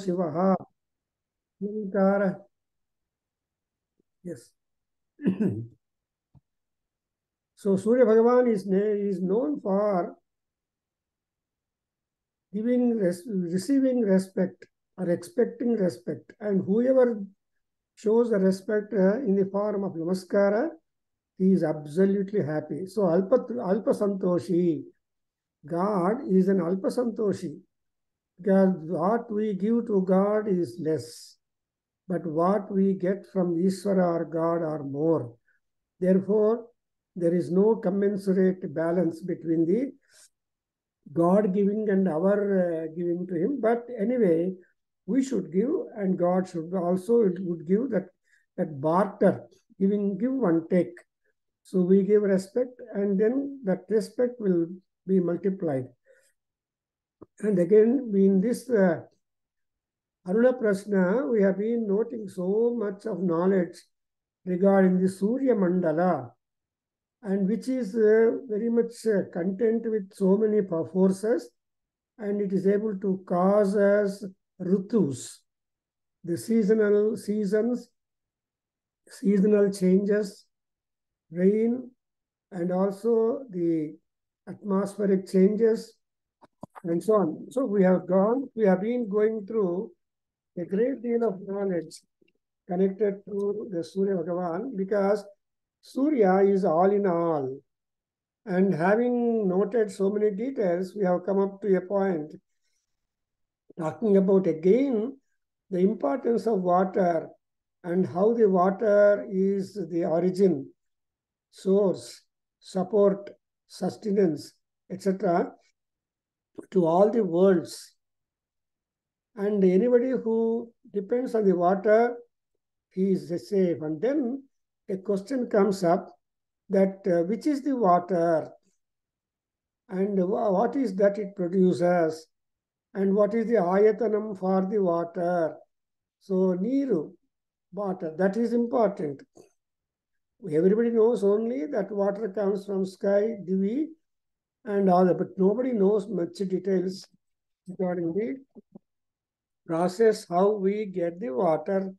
Shivaha. Omkara. Yes. So Surya Bhagavan is known for receiving respect or expecting respect, and whoever shows the respect in the form of namaskara, he is absolutely happy. So Alpa Santoshi, God is an Alpa Santoshi, because what we give to God is less, but what we get from Ishvara or God are more. Therefore, there is no commensurate balance between the God giving and our giving to him. But anyway, we should give, and God should also, it would give that barter, give and take. So we give respect, and then that respect will be multiplied. And again, in this Aruna Prashna, we have been noting so much of knowledge regarding the Surya Mandala, and which is very much content with so many forces, and it is able to cause us rutus, the seasonal changes, rain, and also the atmospheric changes, and so on. So we have been going through a great deal of knowledge connected to the Surya Bhagavan, because Surya is all in all. And having noted so many details, we have come up to a point talking about again the importance of water and how the water is the origin, source, support, sustenance, etc. to all the worlds. And anybody who depends on the water, he is safe. And then a question comes up that which is the water, and what is that it produces, and what is the ayatanam for the water. So Niru, water, that is important. Everybody knows only that water comes from sky, divi, and all that, but nobody knows much details regarding the process, how we get the water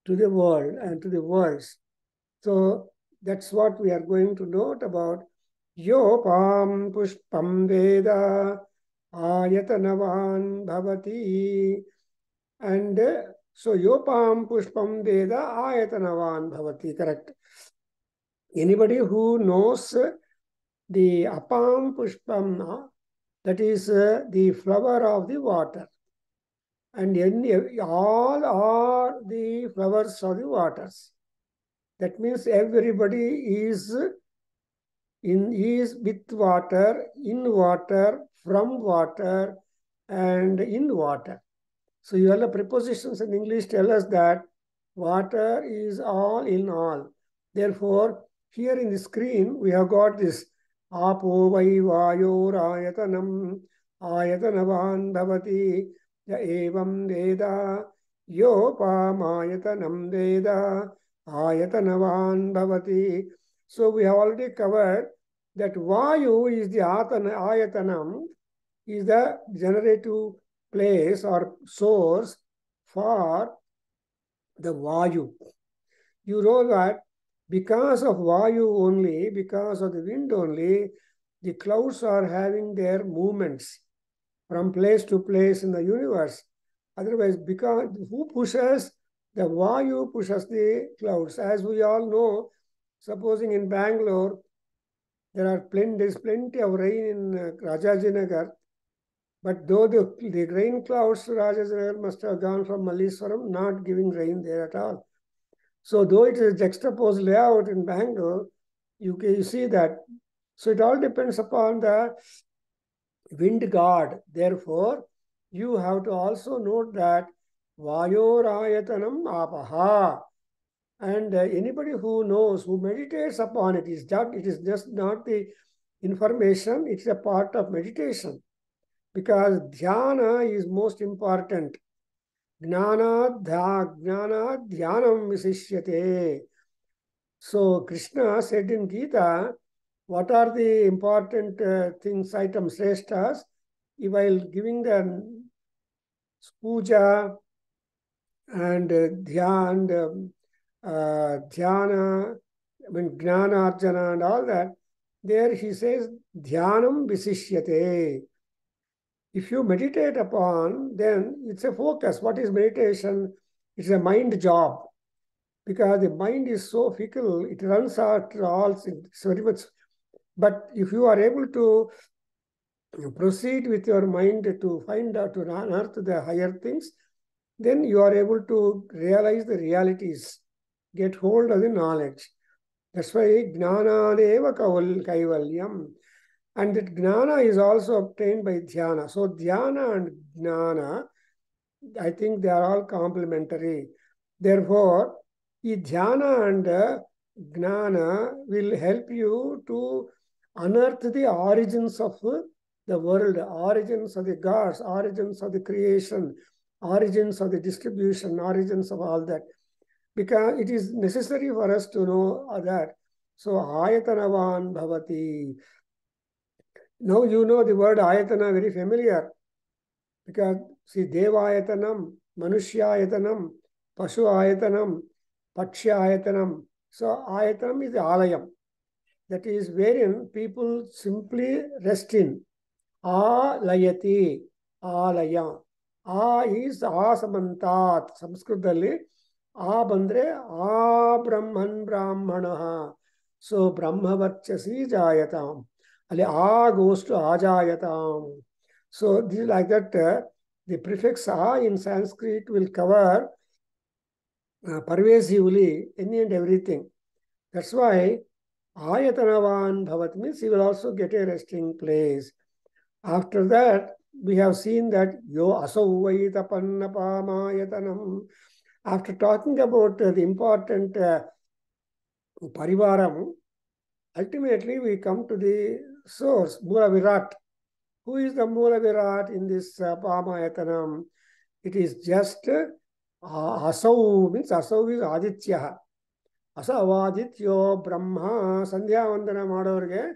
to the world and to the worlds. So that's what we are going to note about. Yopam pushpam veda ayatanavan bhavati. And so yopam pushpam veda ayatanavan bhavati, correct. Anybody who knows the apam pushpam, that is the flower of the water, and all are the flowers of the waters. That means everybody is with water, in water, from water, and in water. So all the prepositions in English tell us that water is all in all. Therefore, here in the screen, we have got this apo vai vayor ayatanam ayatanavan bhavati ya evam veda yopam veda ayatanavan bhavati. So we have already covered that vayu is the ayatanam, is the generative place or source for the vayu. You know that because of vayu only, because of the wind only, the clouds are having their movements from place to place in the universe. Otherwise, because who pushes? The vayu pushes the clouds. As we all know, supposing in Bangalore, there's plenty of rain in Rajajinagar, but though the rain clouds to Rajasthan must have gone from Malleswaram, not giving rain there at all. So though it is a juxtaposed layout in Bangalore, you see that. So it all depends upon the wind god. Therefore, you have to also note that Vayorayatanam apaha. And anybody who knows, who meditates upon it, it is just not the information, it's a part of meditation. Because dhyana is most important. Jnana dhyanam visishyate. So Krishna said in Gita, what are the important items, sreshtas? While giving the puja and dhyana, gnana arjana and all that. There he says, dhyanam visishyate. If you meditate upon, then it's a focus. What is meditation? It's a mind job. Because the mind is so fickle, it runs after all, it's very much. But if you are able to proceed with your mind to find out, to unearth the higher things, then you are able to realize the realities, get hold of the knowledge. That's why Gnanadeva Kaivalyam. And that Gnana is also obtained by Dhyana. So Dhyana and Gnana, I think they are all complementary. Therefore, Dhyana and Gnana will help you to unearth the origins of the world, origins of the gods, origins of the creation, origins of the distribution, origins of all that. Because it is necessary for us to know that. So, Ayatanavan Bhavati. Now you know the word Ayatana very familiar. Because, see, Devayatanam, Manushyayatanam, Pashu Ayatanam, Pakshya Ayatanam. So, Ayatanam is the Alayam. That is wherein people simply rest in. Alayati, Alaya. A is Asamantat. Sanskritali. A bandre A Brahman Brahmanaha. So, Brahmavarchasi Jayatam. Ali A goes to Ajayatam. So, this is like that. The prefix A in Sanskrit will cover pervasively any and everything. That's why Ayatanavan Bhavat means he will also get a resting place. After that, we have seen that Yo Asau Vaitapannapamayatanam. After talking about the important Parivaram, ultimately we come to the source, Mula Virat. Who is the Mula Virat in this Pamayatanam? It is just Asau, means Asau is Aditya. Asavadityo Brahma, Sandhya Vandana Madorge,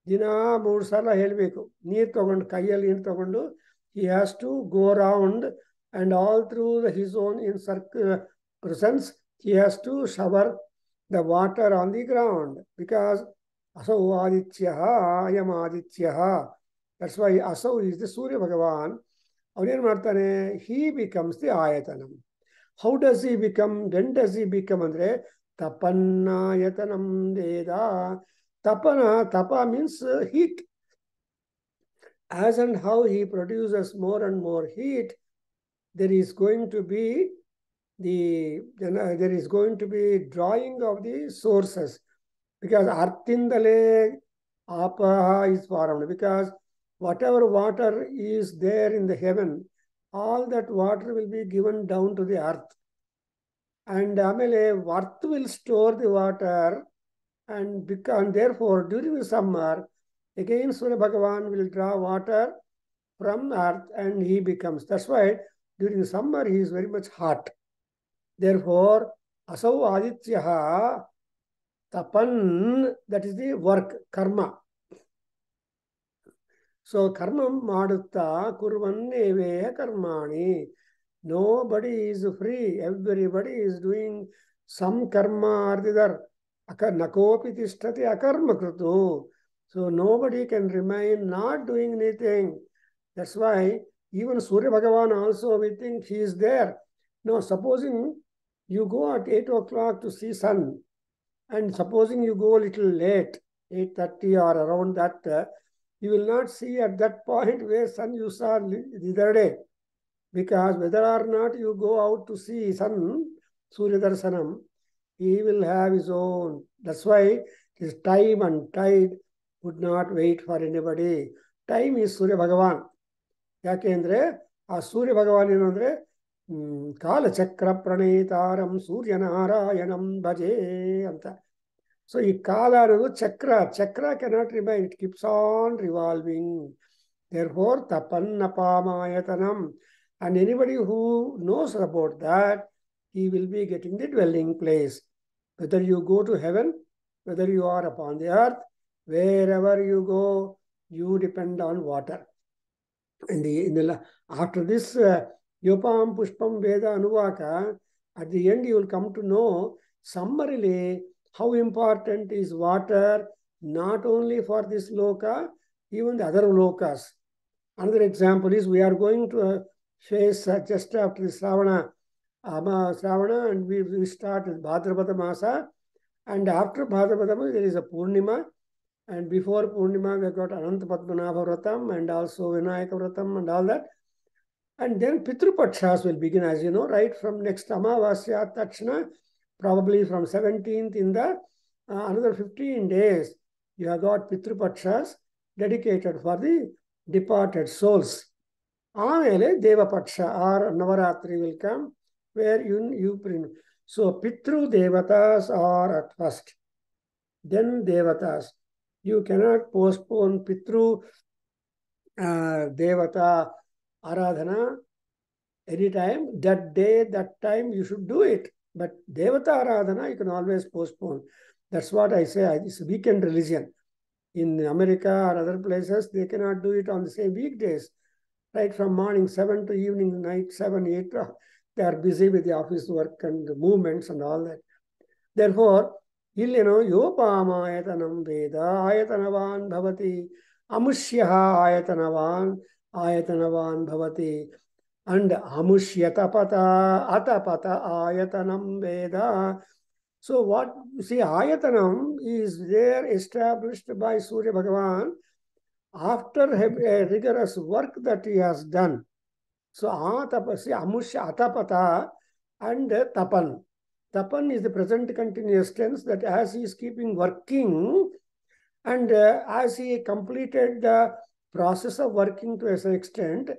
Dina 3 sala helbeku. Neer tagondu, kayyalli neer tagondu, he has to go around and all through his own in presence, he has to shower the water on the ground because Asau Adityaha, Ayam Adityaha. That's why Asau is the Surya Bhagavan. He becomes the Ayatanam. How does he become? When does he become? Andre Tapannayatanam Veda. Tapana, tapa means heat. As and how he produces more and more heat, there is going to be drawing of the sources. Because Arthindale Apaha is formed. Because whatever water is there in the heaven, all that water will be given down to the earth. And Amele, earth will store the water, and therefore during the summer, again Surya Bhagavan will draw water from earth and he becomes. That's why during the summer he is very much hot. Therefore, Asau Adityaha Tapan, that is the work, karma. So, karma madutta kurvanneve karmani. Nobody is free. Everybody is doing some karma or the other. Nakopi tishtati akarma krutu. So, nobody can remain not doing anything. That's why even Surya Bhagavan also, we think he is there. Now, supposing you go at 8 o'clock to see sun, and supposing you go a little late, 8:30 or around that, you will not see at that point where sun you saw the other day. Because whether or not you go out to see sun, Surya Darsanam, he will have his own. That's why his time and tide would not wait for anybody. Time is Surya Bhagavan. Yakendre, a Surya Bhagavan inandre, Kala Chakra Pranetaram Surya Narayanam Bhaje Anta. So, Kala Chakra cannot remain, it keeps on revolving. Therefore, Tapannapamayatanam. And anybody who knows about that, he will be getting the dwelling place. Whether you go to heaven, whether you are upon the earth, wherever you go, you depend on water. After this Yopam Pushpam Veda Anuvaka. At the end, you will come to know summarily how important is water, not only for this loka, even the other lokas. Another example is we are going to face just after the Shravana, and we start with Bhadrapada Masa, and after Bhadrapada there is a Purnima, and before Purnima we got Ananta Padmanabha Vratam and also Vinayaka Vratam and all that. And then Pitru Pakshas will begin, as you know, right from next Amavasya Takshana, probably from 17th in the another 15 days, you have got Pitru Pakshas dedicated for the departed souls. Amele Deva Paksha or Navaratri will come, where you bring. So Pitru Devatas are at first, then Devatas. You cannot postpone Pitru Devata Aradhana anytime. That day, that time, you should do it. But Devata Aradhana, you can always postpone. That's what I say. It's a weekend religion. In America or other places, they cannot do it on the same weekdays. Right from morning 7 to evening, night 7, 8, they are busy with the office work and the movements and all that. Therefore, Yopama ayatanam Veda ayatanavan bhavati amushyaha ayatanavan bhavati and amushyatapata atapata ayatanam Veda. So what you see, ayatanam is there established by Surya Bhagavan after a rigorous work that he has done. So amushya atapata and tapan. Tapan is the present continuous tense, that as he is keeping working and as he completed the process of working to a certain extent,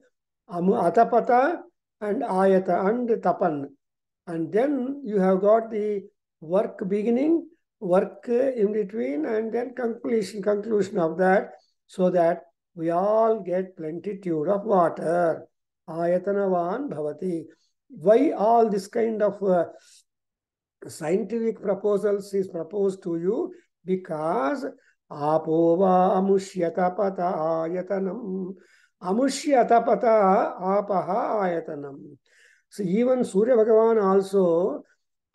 atapata and ayata and tapan. And then you have got the work beginning, work in between, and then conclusion of that, so that we all get plenitude of water. Ayatanavan bhavati. Why all this kind of scientific proposals is proposed to you? Because apova amushyatapata ayatanam. Amushyatapata apaha ayatanam. So even Surya Bhagavan also,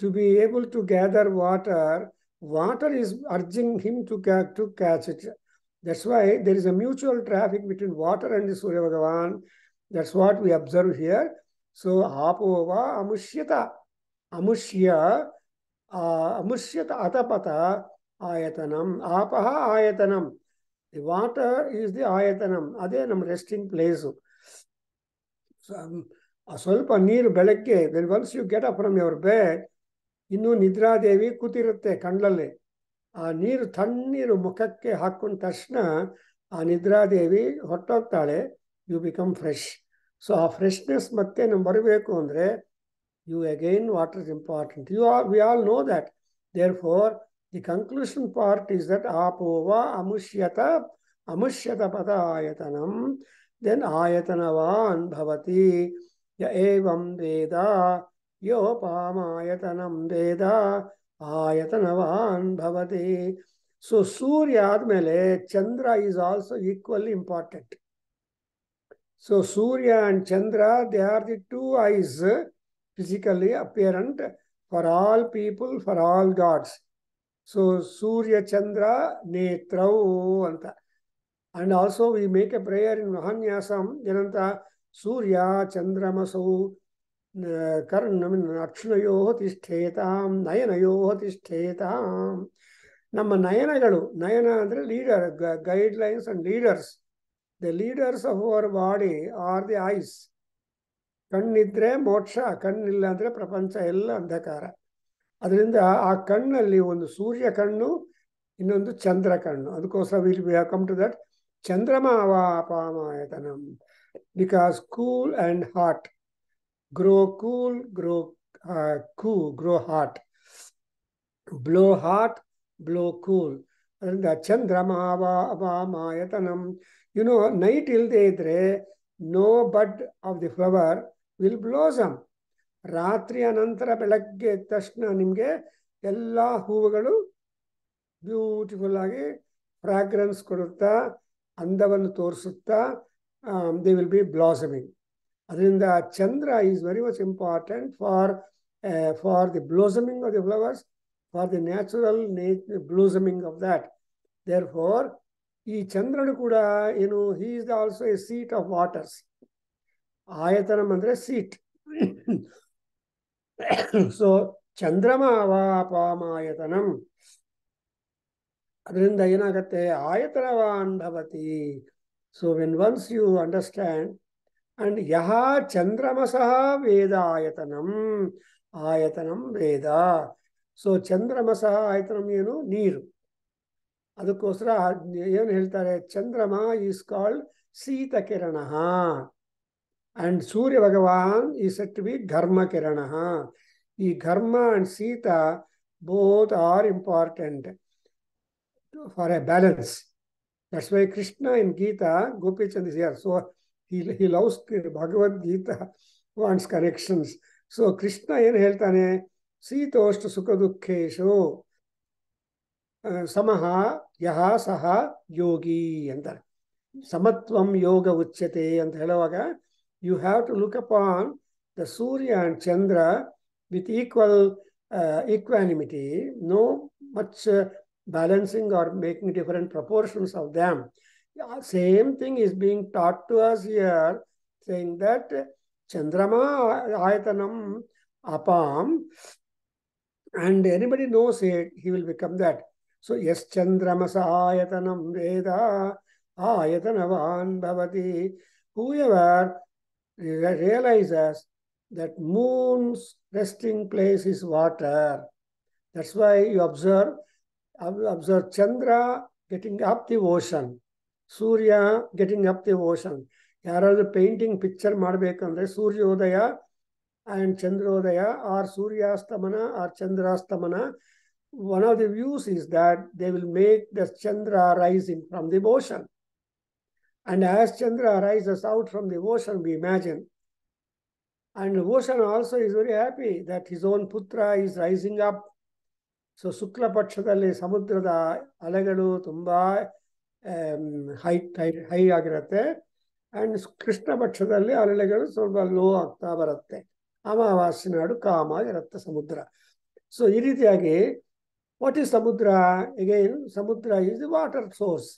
to be able to gather water, water is urging him to catch it. That's why there is a mutual traffic between water and the Surya Bhagavan. That's what we observe here. So apova amushyata. Amushyata atapata ayatanam. Apaha ayatanam. The water is the ayatanam. Ade nam resting place. So, ಸ್ವಲ್ಪ ನೀರು ಬೆಳಗ್ಗೆ, when once you get up from your bed, ಇನ್ನು ನಿದ್ರಾದೇವಿ ಕೂತಿರುತ್ತೆ ಕಣ್ಣಲ್ಲಿ. ಆ ನೀರು ತಣ್ಣೀರು ಮುಖಕ್ಕೆ ಹಾಕೊಂಡ ತಕ್ಷಣ ಆ ನಿದ್ರಾದೇವಿ ಹೊರಟೋಗ್ತಾಳೆ. You become fresh. ಸೊ ಆ ಫ್ರೆಶ್ನೆಸ್ ಮತ್ತೆ ನಮ್ಗೆ ಬರಬೇಕು ಅಂದರೆ you again water is important. We all know that. Therefore, the conclusion part is that apova amushyata pada ayatanam, then ayatanavan bhavati ya evam Veda yopama ayatanam Veda ayatanavan bhavati. So Surya admele Chandra is also equally important. So Surya and Chandra, they are the two eyes physically apparent for all people, for all gods. So Surya Chandra Netrau anta. And also we make a prayer in Mahanyasam, Jananta Surya Chandramasau Akshnayoho Tishthetam Nayanayoho Tishthetam. Nama Nayanagalu, Nayana andre leader, guidelines and leaders. The leaders of our body are the eyes. ಕಣ್ಣಿದ್ರೆ ಮೋಕ್ಷ, ಕಣ್ಣಿಲ್ಲ ಅಂದ್ರೆ ಪ್ರಪಂಚ ಎಲ್ಲ ಅಂಧಕಾರ. ಅದರಿಂದ ಆ ಕಣ್ಣಲ್ಲಿ ಒಂದು ಸೂರ್ಯ ಕಣ್ಣು, ಇನ್ನೊಂದು ಚಂದ್ರ ಕಣ್ಣು. ಅದಕ್ಕೋಸ್ಕರ we have come to that chandrama-vapamaytanam, because cool and hot. Grow cool, grow hot. Blow hot, blow cool. ಅದರಿಂದ chandrama-vapamaytanam. Night ಇಲ್ಲದೆ ಇದ್ರೆ no bud of the flower will blossom. ರಾತ್ರಿಯ ನಂತರ ಬೆಳಗ್ಗೆ ಎದ್ದ ತಕ್ಷಣ ನಿಮಗೆ ಎಲ್ಲ ಹೂವುಗಳು ಬ್ಯೂಟಿಫುಲ್ ಆಗಿ ಫ್ರಾಗ್ರೆನ್ಸ್ ಕೊಡುತ್ತಾ, ಅಂದವನ್ನು ತೋರಿಸುತ್ತಾ, they will be blossoming. Adrinda Chandra is very much important for the blossoming of the flowers, for the natural blossoming of that. Therefore, ಈ ಚಂದ್ರನು ಕೂಡ ಏನು, he is also a seat of waters. Ayatanam andre seat. So ಚಂದ್ರಮಾ ವಾಪಾಮಾಯತನಂ, ಅದರಿಂದ ಏನಾಗತ್ತೆ, ಆಯತನವಾನ್ ಭವತಿ. So when once you understand, and yaha chandramasah veda ayatanam, ayatanam veda. So chandramasah ayatanam ಏನು, ನೀರು. ಅದಕ್ಕೋಸ್ಕರ ಏನು ಹೇಳ್ತಾರೆ, ಚಂದ್ರಮ ಈಸ್ ಕಾಲ್ಡ್ ಶೀತ ಕಿರಣ, and Surya Bhagwan is said to be ಘರ್ಮ ಕಿರಣ. ಈ ಘರ್ಮ ಅಂಡ್ ಶೀತ both are important for a balance. That's why Krishna in Gita, Gopichand is here. So he loves Bhagavad Gita, wants connections. So Krishna ಏನು ಹೇಳ್ತಾನೆ, ಶೀತೋಷ್ಣ ಸುಖ ದುಃಖೇಶು ಸಮಃ ಯಹ ಸಹ ಯೋಗಿ ಅಂತಾರೆ. ಸಮತ್ವಂ ಯೋಗ ಉಚ್ಯತೆ ಅಂತ ಹೇಳುವಾಗ, you have to look upon the Surya and Chandra with equal equanimity, no much balancing or making different proportions of them. Same thing is being taught to us here, saying that Chandrama ayatanam apam, and anybody knows it, he will become that. So yes, Chandramasa ayatanam veda ayatanavan bhavati. Whoever realizes that moon's resting place is water, that's why you observe Chandra getting up the ocean, Surya getting up the ocean. ಯಾರಾದ್ರೂ painting picture ಮಾಡಬೇಕಂದ್ರೆ ಸೂರ್ಯೋದಯ and Chandrodaya or Suryastamana or Chandrastamana, one of the views is that they will make the Chandra rising from the ocean. And as Chandra rises out from the ocean, we imagine, and the ocean also is very happy that his own putra is rising up. So Sukla Pakshadalli Samudrada Alagalu Tumba high ಆಗಿರುತ್ತೆ, and Krishna Pakshadalli ಅಲೆಗಳು ಸ್ವಲ್ಪ low ಆಗ್ತಾ ಬರುತ್ತೆ. ಅಮಾವಾಸ್ಯ ನಾಡು ಕಾಮ ಇರುತ್ತೆ ಸಮುದ್ರ. So ಈ ರೀತಿಯಾಗಿ, ವಾಟ್ ಈಸ್ ಸಮುದ್ರ? ಅಗೈನ್ ಸಮುದ್ರ is the water source.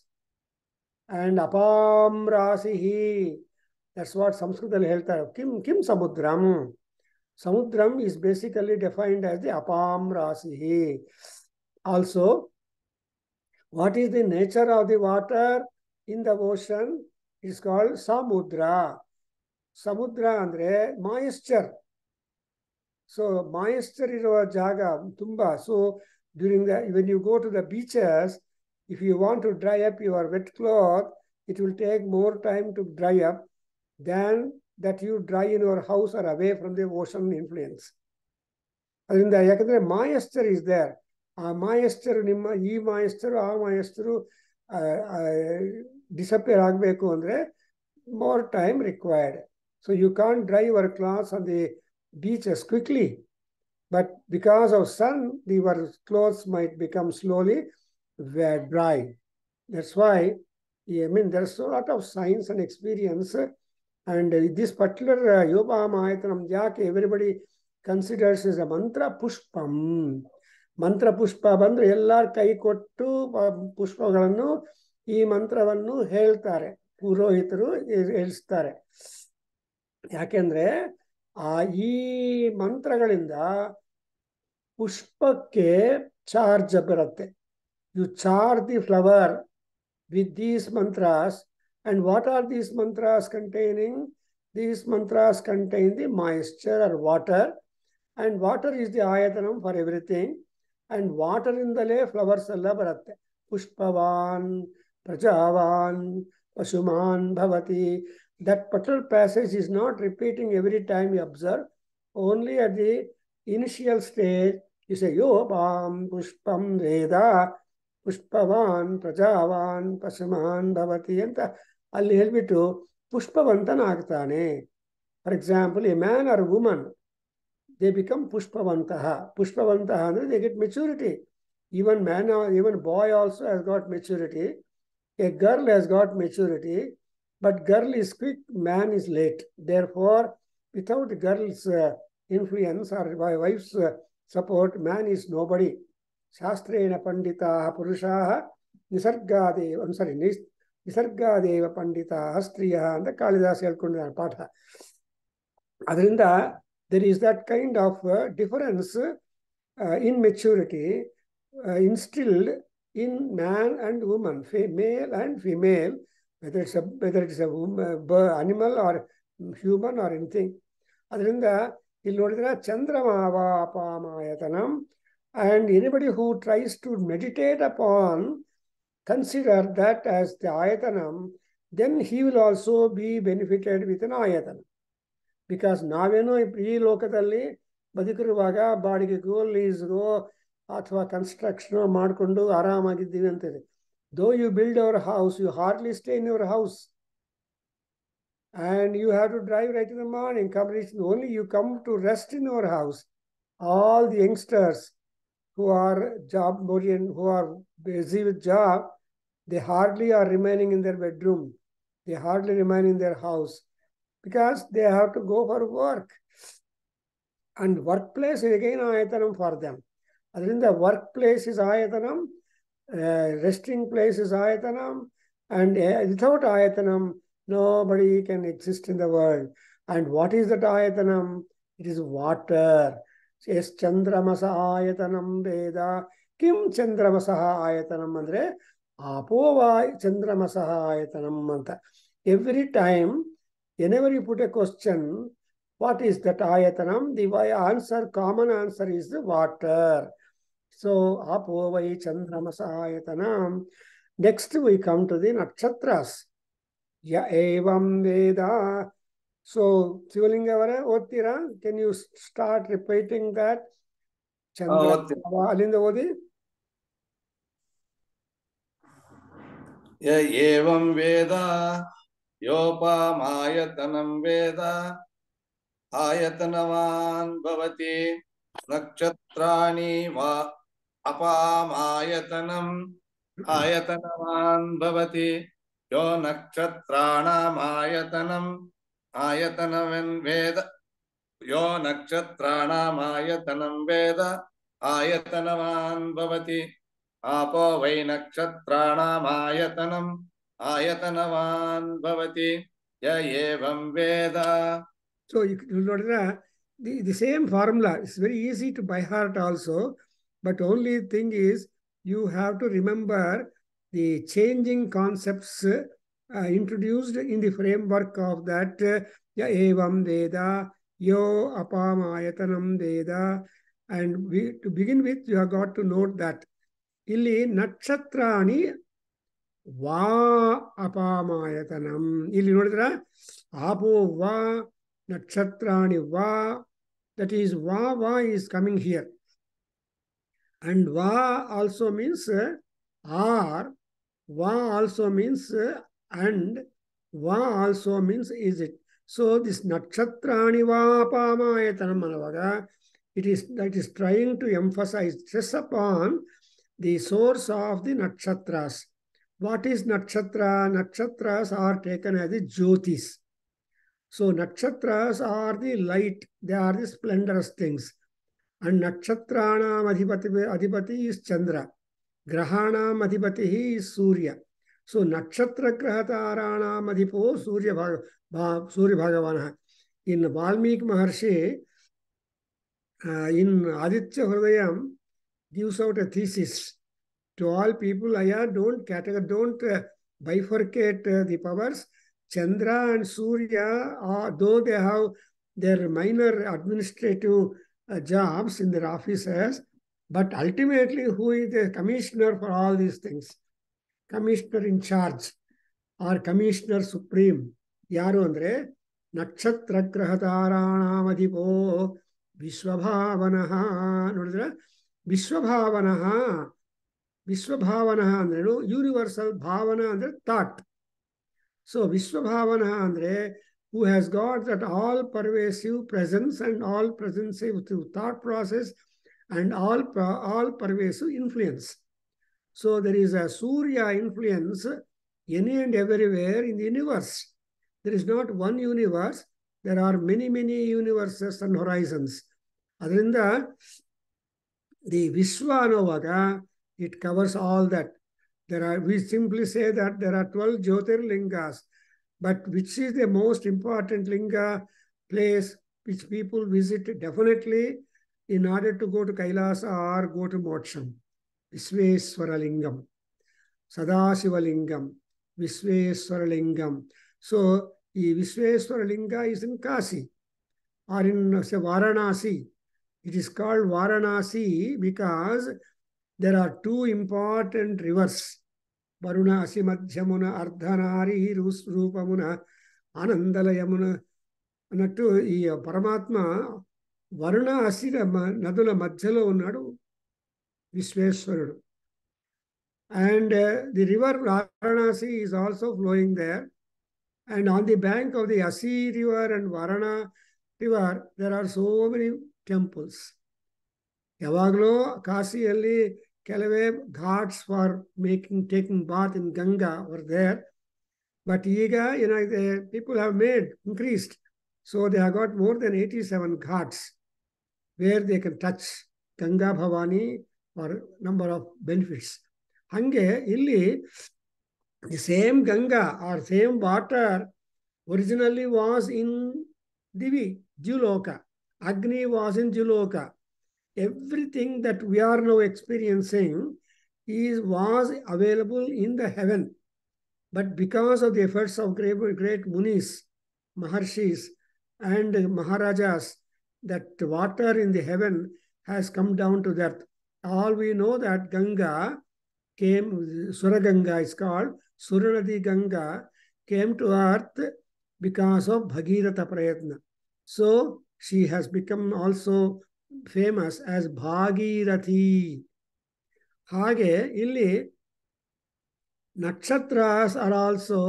And ಅಪಾಂ ರಾಸಿಹಿ, ದಟ್ಸ್ ವಾಟ್ ಸಂಸ್ಕೃತದಲ್ಲಿ ಹೇಳ್ತಾರೆ. ಕಿಂ ಸಮುದ್ರಂ? ಸಮುದ್ರಂ is basically defined as the ಅಪಾಂ ರಾಸಿಹಿ. Also, what is the nature of the water in the ocean? It's called ಸಮುದ್ರ. ಸಮುದ್ರ ಅಂದ್ರೆ ಮಾಯಿಶ್ಚರ್. So moisture ಇರುವ ಜಾಗ ತುಂಬಾ. So when you go to the beaches, if you want to dry up your wet cloth, it will take more time to dry up than that you dry in your house or away from the ocean influence. ಅದರಿಂದ ಯಾಕಂದ್ರೆ moisture is there. ಆ moisture, ನಿಮ್ಮ ಈ moisture ಆ moisture disappear ಆಗಬೇಕು ಅಂದ್ರೆ more time required. So you can't dry your clothes on the beaches quickly, but because of sun, your clothes might become slowly dry. That's why, I mean, there's a lot of science and experience, and this particular Yobamayatanam Jake, everybody considers as a mantra pushpam. Mantra pushpa bandre ellar kai kottu pushpagalannu ee mantravannu ಹೇಳ್ತಾರೆ, ಪುರೋಹಿತರು ಹೇಳಿಸ್ತಾರೆ. ಯಾಕೆಂದ್ರೆ ಈ ಮಂತ್ರಗಳಿಂದ ಪುಷ್ಪಕ್ಕೆ charge ಬರುತ್ತೆ. You charge the flower with these mantras. And what are these mantras containing? These mantras contain the moisture or water, and water is the ಆಯತನಂ for everything. And water ಇಂದಲೇ ಫ್ಲವರ್ಸ್ ಎಲ್ಲ ಬರುತ್ತೆ. ಪುಷ್ಪವಾನ್ ಪ್ರಜಾವಾನ್ ಪಶುಮಾನ್ ಭವತಿ. That particular passage is not repeating every time you observe. Only at the initial stage, you say, Yobam pushpam veda pushpavan prajavan pasuman bhavati. Anta alli helbitu pushpavantanaagtane. For example, a man or a woman, they become pushpavantaha. Pushpavantaha andre they get maturity. Even man or even boy also has got maturity. A girl has got maturity. But girl is quick, man is late. Therefore, without girl's influence or wife's support, man is nobody. Shastrena pandita purushaha nisargadeva, I'm sorry, nisargadeva pandita striya and the Kalidas Yalkunda Patha. Adrinda, there is that kind of difference in maturity instilled in man and woman, male and female, whether it's a animal or human or anything. Adrinda, ಇಲ್ಲಿ ನೋಡಿದ್ರೆ ಚಂದ್ರಮಾವಾಪಾಮಾಯತನಂ, and anybody who tries to meditate upon, consider that as the ayatanam, then he will also be benefited with an ayatanam. Because ನಾವೇನೋ ಈ ಲೋಕದಲ್ಲಿ ಬದುಕಿರುವಾಗ ಬಾಡಿಗೆಗೋ ಲೀಸ್ಗೋ ಅಥವಾ construction ಮಾಡಿಕೊಂಡು ಆರಾಮಾಗಿದ್ದೀವಿ ಅಂತಿದೆ. Though you build your house, you hardly stay in your house. And you have to drive right in the morning, only you come to rest in your house. All the youngsters who are who are busy with job, they hardly are remaining in their bedroom. They hardly remain in their house because they have to go for work. And workplace is again ayatanam for them. Adrinda workplace is ayatanam, resting place is ayatanam, and without ayatanam, nobody can exist in the world. And what is that ayatanam? It is water. Yes, chandramasa ayatanam Veda. Kim chandramasa ayatanam andre apova chandramasa ayatanam anta. Every time, whenever you put a question, what is that ayatanam? The answer, common answer is the water. So, apovai chandramasa ayatanam. Next, we come to the nakshatras. Ya evam Veda. So, Sivalingavara, Otira, can you start repeating that? Chandra, Alinda Odi? Ya evam Veda, Yopamayatanam Veda, Ayatanavan Bhavati, Nakshatrani va Apamayatanam, Ayatanavan Bhavati, Yo Nakshatranam Ayatanam, Ayatanavan Veda, Yo Nakshatranam Ayatanam Veda, Ayatanavan Bhavati, Apo Vai Nakshatranam Ayatanam, Ayatanavan Bhavati, Ya Evam Veda. So, you know, the same formula is very easy to by heart also, but only thing is you have to remember the changing concepts introduced in the framework of that Ya Evam Veda, Yo Apamayatanam Veda. And to begin with, you have got to note that Illi Nakshatrani Va Apamayatanam. Illi nodidra Apo Va Nakshatrani Va. That is Va is coming here. And Va also means are. Va also means and. Va also means is it. So this Nakshatrani Va Apamayatanam Manavaga, that is trying to emphasize, stress upon the source of the nakshatras. What is nakshatra? Nakshatras are taken as the jyotis. So nakshatras are the light, they are the splendorous things. And nakshatranam adhipati is Chandra. Grahanam adhipati is Surya. So nakshatra grahataranam adhipo Surya Bhagavana. In Valmiki Maharshi, in Aditya Hridayam, gives out a thesis to all people. Don't bifurcate the powers. Chandra and Surya, though they have their minor administrative jobs in their offices, but ultimately who is the commissioner for all these things? Commissioner in charge or commissioner supreme. Yaru andre nakshatra grahataranamadipo Vishwabhavanaha. Nodidra? Vishwabhavanaha. Vishwabhavanaha andrenu universal bhavana andre thought. So Vishwabhavanaha andre who has got that all pervasive presence and all pervasive thought process and all pervasive influence. So there is a Surya influence any and everywhere in the universe. There is not one universe. There are many, many universes and horizons. Adrinda, the Vishwa Anovaga, it covers all that. We simply say that there are 12 Jyotirlingas, but which is the most important linga place which people visit definitely in order to go to Kailasa or go to Moksham? Visveswara Lingam, Sadashiva Lingam, Visveswara Lingam. So, the Visveswara Linga is in Kasi or in, say, Varanasi. It is called Varanasi because there are two important rivers. Varuna Asimadhyamuna Ardhanari Rupamuna Anandalayamuna అన్నట్టు ఈ పరమాత్మ వరుణ అసి నదుల మధ్యలో ఉన్నాడు విశ్వేశ్వరుడు. And the river Varanasi is also flowing there. And on the bank of the Asi river and Varana river, there are so many temples. ಯಾವಾಗಲೂ ಕಾಶಿಯಲ್ಲಿ ಕೆಲವೇ Ghats for taking bath in Ganga were there. But ಈಗ people have increased. So they have got more than 87 ghats where they can touch Ganga Bhavani for number of benefits. Hange illi the same Ganga or same water originally was in Divi, Juloka. Agni was in Juloka. Everything that we are now experiencing was available in the heaven. But because of the efforts of great Munis, Maharshis, and Maharajas, that water in the heaven has come down to that. All we know that Ganga came, Suraganga is called, Suranadi Ganga came to earth because of Bhagirata Prayatna. So she has become also famous as Bhagirathi. Hage, illi nakshatras are also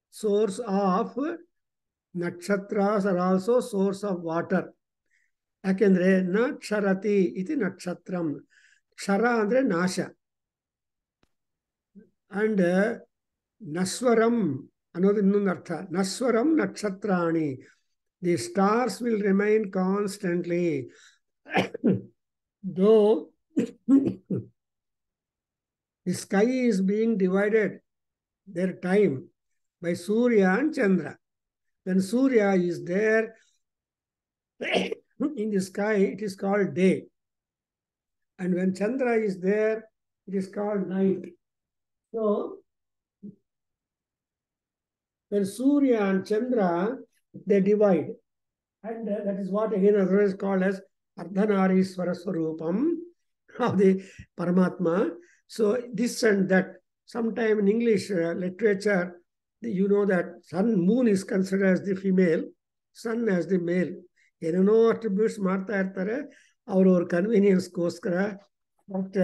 source of water. ಯಾಕೆಂದ್ರೆ ನ ಕ್ಷರತಿ ಇತಿ ನಕ್ಷತ್ರಂ. ಕ್ಷರ ಅಂದ್ರೆ ನಾಶ. And ನಸ್ವರಂ ಅನ್ನೋದು ಇನ್ನೊಂದು ಅರ್ಥ. ನಸ್ವರಂ ನಕ್ಷತ್ರಾಣಿ. The stars will remain constantly. Though the sky is being divided, their time, by Surya and Chandra. When Surya is there in the sky, it is called day. And when Chandra is there, it is called night. So, when Surya and Chandra, they divide. And that is what again otherwise called as Ardhanariswara Swarupam of the Paramatma. So this and that, sometime in English literature, you know that moon is considered as the female, sun as the male. ಏನೇನೋ attributes ಮಾಡ್ತಾ ಇರ್ತಾರೆ ಅವ್ರವ್ರ ಕನ್ವೀನಿಯನ್ಸ್ಗೋಸ್ಕರ. But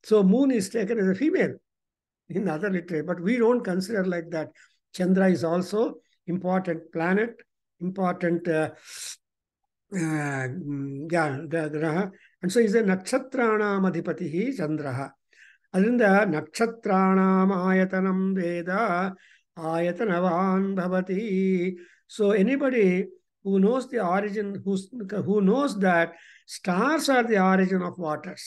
so moon is taken as a female in other literature, but we don't consider like that. Chandra is also important planet, important graha, and so is a nakshatranam adhipatihi Chandraha. Adrinda nakshatranam ayatanam Veda ayatanavan bhavati. So anybody who knows the origin, who knows that stars are the origin of waters,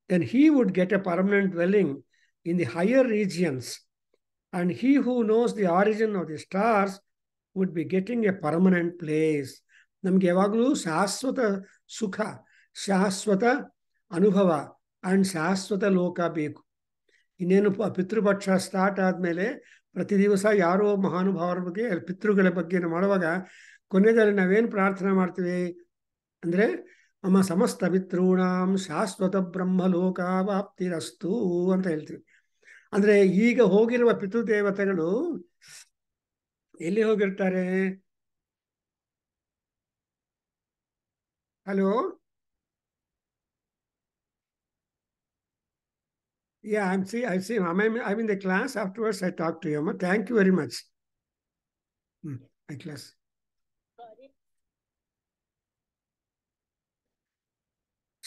then he would get a permanent dwelling in the higher regions. And he who knows the origin of the stars would be getting a permanent place. Namge yavaglu shashwata sukha, shashwata anubhava, and shashwata loka beku. ಇನ್ನೇನು ಪಿತೃಪಕ್ಷ start ಆದಮೇಲೆ ಪ್ರತಿ ದಿವಸ ಯಾರೋ ಮಹಾನುಭಾವರ ಬಗ್ಗೆ ಪಿತೃಗಳ ಬಗ್ಗೆ ಮಾಡುವಾಗ ಕೊನೆಯಲ್ಲಿ ನಾವೇನು ಪ್ರಾರ್ಥನೆ ಮಾಡ್ತೀವಿ ಅಂದರೆ ಮಮ ಸಮಸ್ತ ಪಿತೃಣಾಂ ಶಾಶ್ವತ ಬ್ರಹ್ಮಲೋಕಾವಾಪ್ತಿರಸ್ತು ಅಂತ ಹೇಳ್ತೀವಿ. ಅಂದರೆ ಈಗ ಹೋಗಿರುವ ಪಿತೃದೇವತೆಗಳು ಎಲ್ಲಿ ಹೋಗಿರ್ತಾರೆ? Hello, yeah, I'm in the class. Afterwards, I talk to you. Thank you very much. My class.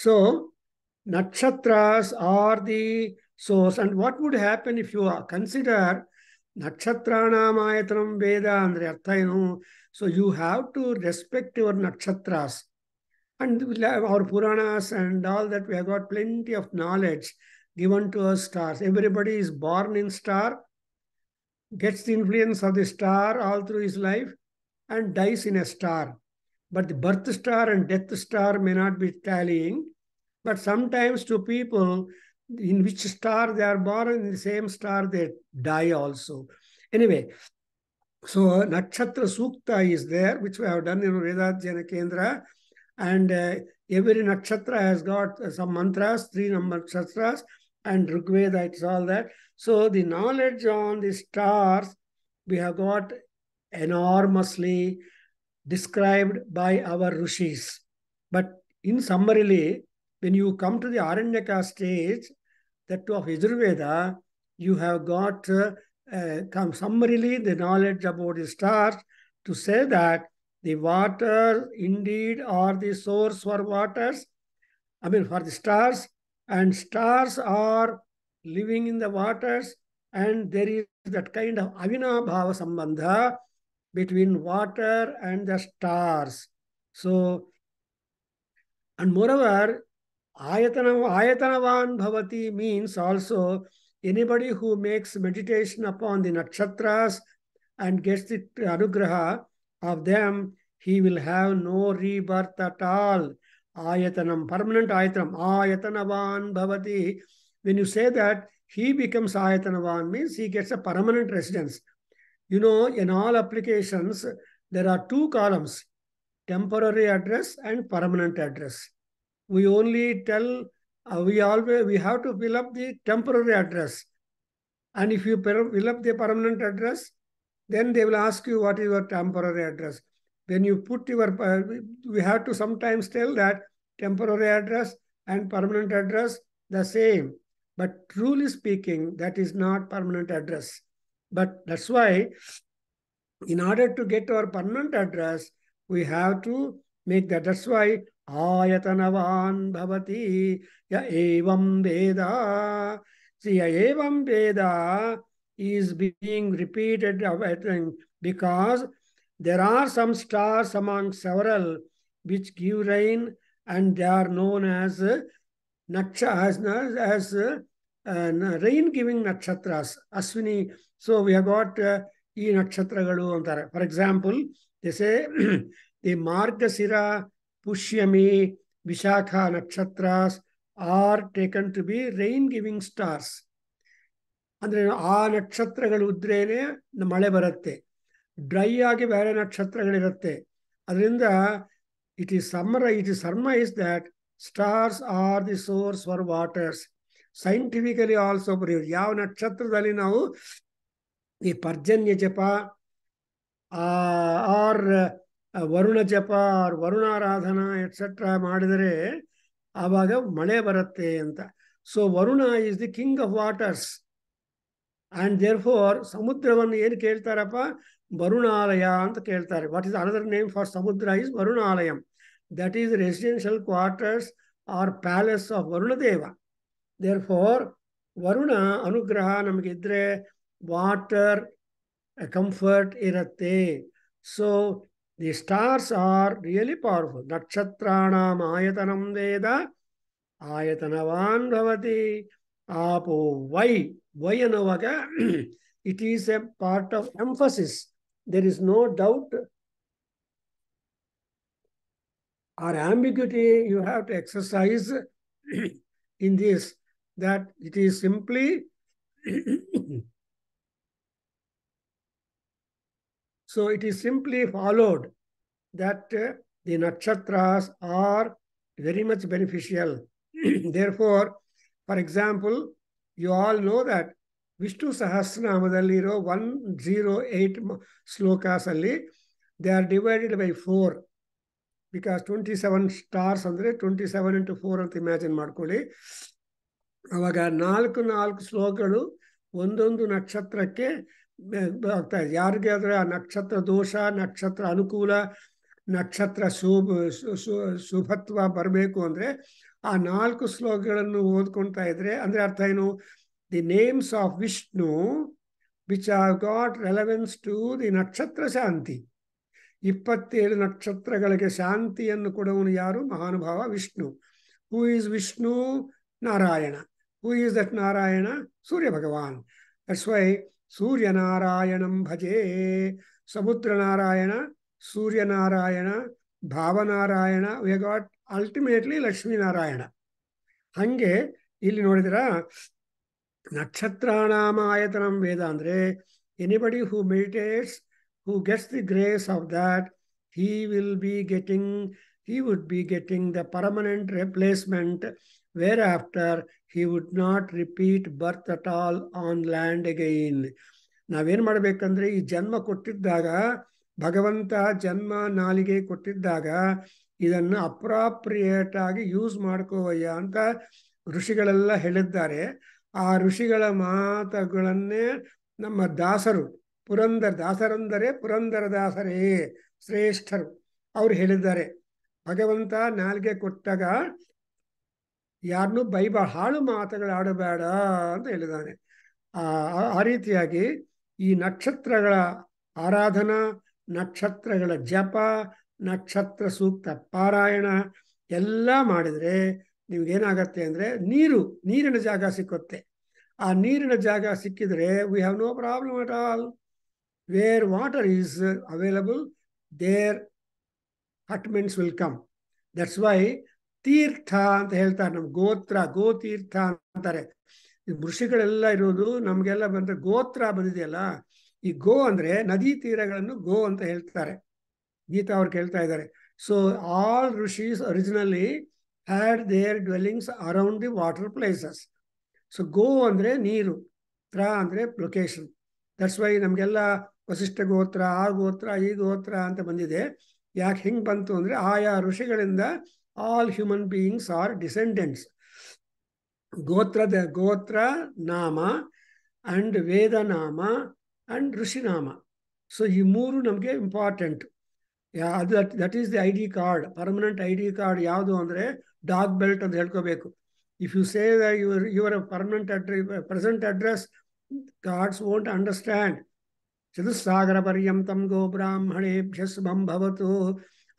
So, nakshatras are the So, and what would happen if you consider Nakshatranam Ayatanam Veda andre artha enu? So you have to respect your nakshatras. And our Puranas and all that, we have got plenty of knowledge given to us stars. Everybody is born in star, gets the influence of the star all through his life, and dies in a star. But the birth star and death star may not be tallying. But sometimes to people, in which star they are born, in the same star they die also. Anyway, so Nakshatra Sukta is there, which we have done in Veda Kendra. And every nakshatra has got some mantras, 3 nakshatras, and Rigveda, it's all that. So the knowledge on the stars, we have got enormously described by our rishis. But in summarily, when you come to the Aranyaka stage, that of Yajurveda, you have got summarily the knowledge about the stars to say that the water indeed are the source for waters, I mean for the stars, and stars are living in the waters, and there is that kind of avinabhava sambandha between water and the stars. So, and moreover, ayatanavan bhavati means also anybody who makes meditation upon the nakshatras and gets the anugraha of them, he will have no rebirth at all. Ayatanam, permanent ayatanam, ayatanavan bhavati. When you say that, he becomes ayatanavan, means he gets a permanent residence. You know, in all applications, there are 2 columns, temporary address and permanent address. We only tell, we have to fill up the temporary address. And if you fill up the permanent address, then they will ask you what is your temporary address. When you put your, we have to sometimes tell that temporary address and permanent address the same. But truly speaking, that is not permanent address. But that's why, in order to get our permanent address, we have to make that. That's why ayatanavan bhavati ya evam Veda. See, ya evam Veda is being repeated because there are some stars among several which give rain, and they are known as rain-giving nakshatras, Aswini. So we have got E nakshatragalu antare. For example, they say the Margasira, Pushyami, Vishakha nakshatras are taken to be rain-giving stars. ಅಂದ್ರೆ ಆ ನಕ್ಷತ್ರಗಳು ಇದ್ರೇನೆ ಮಳೆ ಬರುತ್ತೆ. Dry ಆಗಿ ಬೇರೆ ನಕ್ಷತ್ರಗಳಿರುತ್ತೆ. ಅದರಿಂದ it is surmised that stars are the source for waters. Scientifically also, ಯಾವ ನಕ್ಷತ್ರದಲ್ಲಿ ನಾವು ಈ ಪರ್ಜನ್ಯ ಜಪ ಆರ್ ವರುಣ ಜಪ ಆರ್ ವರುಣಾರಾಧನಾ ಎಟ್ಸೆಟ್ರಾ ಮಾಡಿದರೆ ಆವಾಗ ಮಳೆ ಬರುತ್ತೆ ಅಂತ. So Varuna is the king of waters. And therefore, ಸಮುದ್ರವನ್ನು ಏನು ಕೇಳ್ತಾರಪ್ಪ? ವರುಣಾಲಯ ಅಂತ ಕೇಳ್ತಾರೆ. What is another name for ಸಮುದ್ರ is Varunalayam. That is residential quarters or palace of Varunadeva. Therefore, Varuna anugraha ನಮಗಿದ್ರೆ water comfort ಇರುತ್ತೆ. So, the stars are really powerful. Nakshatra ayatanam Veda ayatanavan bhavati. Apo, why ಅನ್ನುವಾಗ it is a part of emphasis. There is no doubt or ambiguity you have to exercise in this, that it is simply so it is simply followed that the nakshatras are very much beneficial. Therefore, for example, you all know that Vishnu Sahasranamadalliro 108 slokas alli, they are divided by 4, because 27 stars andre 27 into 4 ಅಂತ imagine ಮಾಡ್ಕೊಳ್ಳಿ. ಅವಾಗ 4 ಶ್ಲೋಕಗಳು ಒಂದೊಂದು ನಕ್ಷತ್ರಕ್ಕೆ ಆಗ್ತಾ ಇದೆ. ಯಾರಿಗೆ ಆದ್ರೆ ಆ ನಕ್ಷತ್ರ ದೋಷ, ನಕ್ಷತ್ರ ಅನುಕೂಲ, ನಕ್ಷತ್ರ ಶುಭತ್ವ ಬರಬೇಕು ಅಂದ್ರೆ ಆ 4 ಶ್ಲೋಕಗಳನ್ನು ಓದ್ಕೊಳ್ತಾ ಇದ್ರೆ, ಅಂದ್ರೆ ಅರ್ಥ ಏನು? the names of Vishnu which have got relevance to the nakshatra shanti. 27 ನಕ್ಷತ್ರಗಳಿಗೆ ಶಾಂತಿಯನ್ನು ಕೊಡುವನು ಯಾರು? ಮಹಾನುಭಾವ Vishnu. Who is Vishnu? Narayana. Who is that Narayana? Surya Bhagavan. That's why Surya Narayanam bhaje. Samudra Narayana, Surya Narayana, Bhava Narayana. We have got ultimately Lakshmi Narayana. ಹಂಗೆ ಇಲ್ಲಿ ನೋಡಿದ್ರ ನಕ್ಷತ್ರಾಣಾಮ ಆಯತನಂ ವೇದ ಅಂದ್ರೆ anybody who meditates, who gets the grace of that, he would be getting the permanent replacement, whereafter he would not repeat birth at all on land again. ನಾವೇನ್ ಮಾಡ್ಬೇಕಂದ್ರೆ ಈ ಜನ್ಮ ಕೊಟ್ಟಿದ್ದಾಗ, ಭಗವಂತ ಜನ್ಮ ನಾಲಿಗೆ ಕೊಟ್ಟಿದ್ದಾಗ ಇದನ್ನು ಅಪ್ರಾಪ್ರಿಯೇಟ್ ಆಗಿ ಯೂಸ್ ಮಾಡ್ಕೋವಯ್ಯ ಅಂತ ಋಷಿಗಳೆಲ್ಲ ಹೇಳಿದ್ದಾರೆ. ಆ ಋಷಿಗಳ ಮಾತುಗಳನ್ನೇ ನಮ್ಮ ದಾಸರು, ದಾಸರಂದರೆ ಪುರಂದರದಾಸರೇ ಶ್ರೇಷ್ಠರು, ಅವರು ಹೇಳಿದ್ದಾರೆ. ಭಗವಂತ ನಾಲ್ಗೆ ಕೊಟ್ಟಾಗ ಯಾರನ್ನೂ ಹಾಳು ಮಾತುಗಳಾಡಬೇಡ ಅಂತ ಹೇಳಿದ್ದಾನೆ. ಆ ರೀತಿಯಾಗಿ ಈ ನಕ್ಷತ್ರಗಳ ಆರಾಧನಾ, ನಕ್ಷತ್ರಗಳ ಜಪ, ನಕ್ಷತ್ರ ಸೂಕ್ತ ಪಾರಾಯಣ ಎಲ್ಲ ಮಾಡಿದ್ರೆ ನಿಮ್ಗೇನಾಗತ್ತೆ ಅಂದ್ರೆ ನೀರಿನ ಜಾಗ ಸಿಕ್ಕುತ್ತೆ. ಆ ನೀರಿನ ಜಾಗ ಸಿಕ್ಕಿದ್ರೆ we have no problem at all. Where water is available, there hutments will come. That's why ತೀರ್ಥ ಅಂತ ಹೇಳ್ತಾರೆ. ನಮ್ ಗೋತೀರ್ಥ ಅಂತಾರೆ. ಈ ಋಷಿಗಳೆಲ್ಲ ಇರೋದು ನಮ್ಗೆಲ್ಲ ಬಂದ್ರೆ ಗೋತ್ರ ಬಂದಿದೆಯಲ್ಲ, ಈ ಗೋ ಅಂದ್ರೆ ನದಿ ತೀರಗಳನ್ನು ಗೋ ಅಂತ ಹೇಳ್ತಾರೆ. ಗೀತಾ ಅವ್ರು ಕೇಳ್ತಾ ಇದ್ದಾರೆ. So all rishis originally had their dwellings around the water places. So ಗೋ ಅಂದ್ರೆ ನೀರು, ತ್ರ ಅಂದ್ರೆ ಲೊಕೇಶನ್. ದಟ್ಸ್ ವೈ ನಮಗೆಲ್ಲ ವಸಿಷ್ಠ ಗೋತ್ರ, ಆ ಗೋತ್ರ, ಈ ಗೋತ್ರ ಅಂತ ಬಂದಿದೆ. ಯಾಕೆ ಹಿಂಗೆ ಬಂತು ಅಂದರೆ ಆಯಾ ಋಷಿಗಳಿಂದ all human beings are descendants. ಗೋತ್ರ ನಾಮ ಅಂಡ್ ವೇದ ನಾಮ ಅಂಡ್ ಋಷಿನಾಮ. ಸೊ ಈ ಮೂರು ನಮಗೆ important. That is the I D card, permanent I D card. ಯಾವುದು ಅಂದರೆ ಡಾಗ್ ಬೆಲ್ಟ್ ಅಂತ ಹೇಳ್ಕೋಬೇಕು. If you say your permanent present address, gods won't understand. ಚತುಸ್ಸಾಗರ ಪರ್ಯಂತಂ ಗೋ ಬ್ರಾಹ್ಮಣೇಭ್ಯ ಶುಭಂ ಭವತು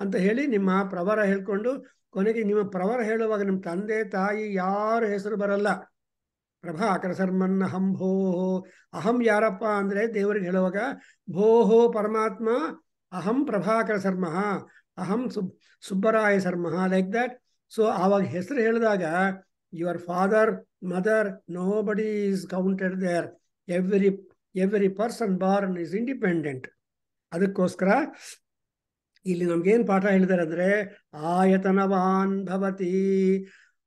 ಅಂತ ಹೇಳಿ ನಿಮ್ಮ ಪ್ರವರ ಹೇಳ್ಕೊಂಡು ಕೊನೆಗೆ ನಿಮ್ಮ ಪ್ರವರ ಹೇಳುವಾಗ ನಿಮ್ಮ ತಂದೆ ತಾಯಿ ಯಾರ ಹೆಸರು ಬರಲ್ಲ. ಪ್ರಭಾಕರ ಶರ್ಮನ್ ಅಹಂ ಭೋಹೋ. ಅಹಂ ಯಾರಪ್ಪ ಅಂದ್ರೆ ದೇವರಿಗೆ ಹೇಳುವಾಗ ಭೋಹೋ ಪರಮಾತ್ಮ ಅಹಂ ಪ್ರಭಾಕರ ಶರ್ಮ, ಅಹಂ Subbaraya Sharma, like that. So ಆವಾಗ ಹೆಸರು ಹೇಳಿದಾಗ your father, mother, nobody is counted there. Every person born is independent. ಅದಕ್ಕೋಸ್ಕರ ಇಲ್ಲಿ ನಮ್ಗೇನು ಪಾಠ ಹೇಳಿದ್ದಾರೆ ಅಂದರೆ ಆಯತನವಾನ್ ಭವತಿ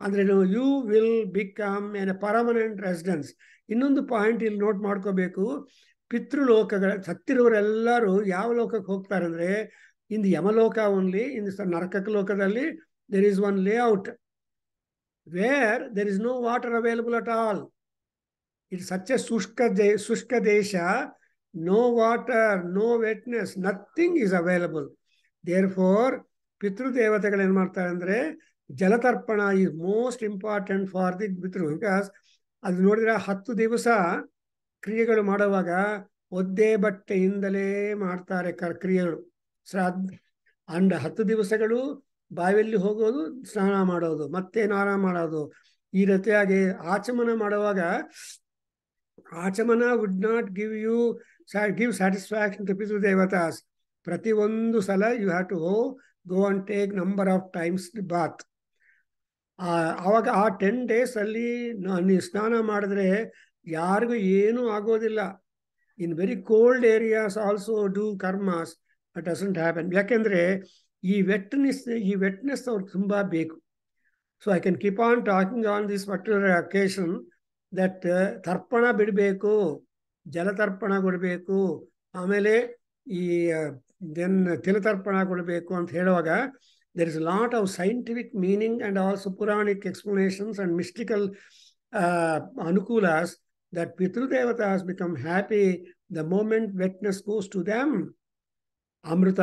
ಅಂದ್ರೆ you will become an permanent residence. ಇನ್ನೊಂದು ಪಾಯಿಂಟ್ ಇಲ್ಲಿ ನೋಟ್ ಮಾಡ್ಕೋಬೇಕು. ಪಿತೃಲೋಕಗಳ ಸತ್ತಿರುವರೆಲ್ಲರೂ ಯಾವ ಲೋಕಕ್ಕೆ ಹೋಗ್ತಾರೆ ಅಂದರೆ ಇನ್ ದಿ ಯಮಲೋಕ ಓನ್ಲಿ. ಇನ್ ನರಕ ಲೋಕದಲ್ಲಿ there is one layout where there is no water available at all. It's such a Sushka Desha, no water, no wetness, nothing is available. Therefore, Pitru Devatagal ಏನು ಮಾಡ್ತಾರೆ ಅಂದರೆ ಜಲತರ್ಪಣ is most important for the Pitru. Because ಅದು ನೋಡಿದ್ರೆ 10 ದಿವಸ ಕ್ರಿಯೆಗಳು ಮಾಡುವಾಗ ಒದ್ದೆ ಬಟ್ಟೆಯಿಂದಲೇ ಮಾಡ್ತಾರೆ ಕ್ರಿಯೆಗಳು, ಶ್ರಾದ್ದ. ಅಂಡ್ 10 ದಿವಸಗಳು ಬಾವಿಯಲ್ಲಿ ಹೋಗೋದು, ಸ್ನಾನ ಮಾಡೋದು, ಮತ್ತೆ ಸ್ನಾನ ಮಾಡೋದು. ಈ ರೀತಿಯಾಗಿ ಆಚಮನ ಮಾಡುವಾಗ ಆಚಮನ would not give satisfaction to ಪಿತೃ ದೇವತಾಸ್. ಪ್ರತಿ ಒಂದು ಸಲ you have to go and take number of times bath. ಆವಾಗ ಆ 10 days ಅಲ್ಲಿ ನೀವು ಸ್ನಾನ ಮಾಡಿದ್ರೆ ಯಾರಿಗೂ ಏನೂ ಆಗೋದಿಲ್ಲ. In very cold areas also do karmas, but doesn't happen. ಯಾಕೆಂದರೆ ಈ ವೆಟ್ನೆಸ್ ಅವ್ರಿಗೆ ತುಂಬ ಬೇಕು. So I can keep on talking on this particular occasion that ತರ್ಪಣ ಬಿಡಬೇಕು, ಜಲತರ್ಪಣ ಕೊಡಬೇಕು, ಆಮೇಲೆ ಈ ತಿಲತರ್ಪಣ ಕೊಡಬೇಕು ಅಂತ ಹೇಳುವಾಗ there is a lot of scientific meaning and also Puranic explanations and mystical anukulas that Pitru Devatas become happy the moment wetness goes to them. ಅಮೃತ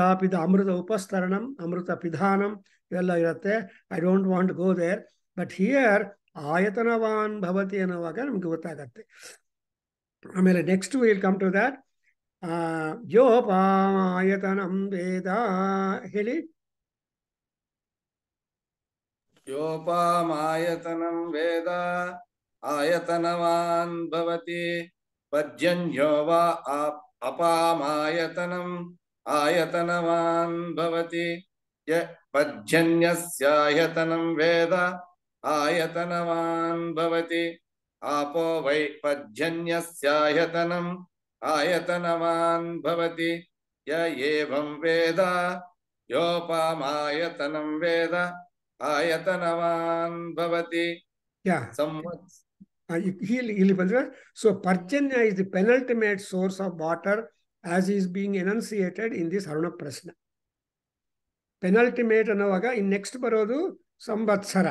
ಉಪಸ್ತರಣಂ, ಅಮೃತ ಪಿಧಾನಂ ಇವೆಲ್ಲ ಇರುತ್ತೆ. I don't want go there. But here ಆಯತನವಾನ್ ಭವತಿ ಅನ್ನುವಾಗ ನಮ್ಗೆ ಗೊತ್ತಾಗತ್ತೆ. ಆಮೇಲೆ next will come to that. ಯೋಪಾಯತನಂ ವೇದ ಹೇಳಿ. ಯೋಪಾಮಾಯತನಂ ವೇದ ಆಯತನವಾನ್ ಭವತಿ ಪರ್ಜನ್ಯೋ ವಾ ಅಪಾಮಾಯತನಂ ಆಯತನವಾನ್ ಭವತಿ ಯ ಪರ್ಜನ್ಯಸ್ಯಾಯತನಂ ವೇದ ಆಯತನವಾನ್ ಭವತಿ ಆಪೋ ವೈ ಪರ್ಜನ್ಯಸ್ಯಾಯತನಂ ಆಯತನವಾನ್ ಭವತಿ ಯ ಏವಂ ವೇದ ಯೋಪಾಮಾಯತನಂ ವೇದ ಆಯತನವಾನ್ ಭವತಿ. ಇಲ್ಲಿ ಬಂದ್ರೆ, ಸೊ ಪರ್ಜನ್ಯ is the penultimate source of water as is being enunciated in this Aruna Prashna. Penultimate ಅನ್ನುವಾಗ ಇನ್ ನೆಕ್ಸ್ಟ್ ಬರೋದು ಸಂವತ್ಸರ.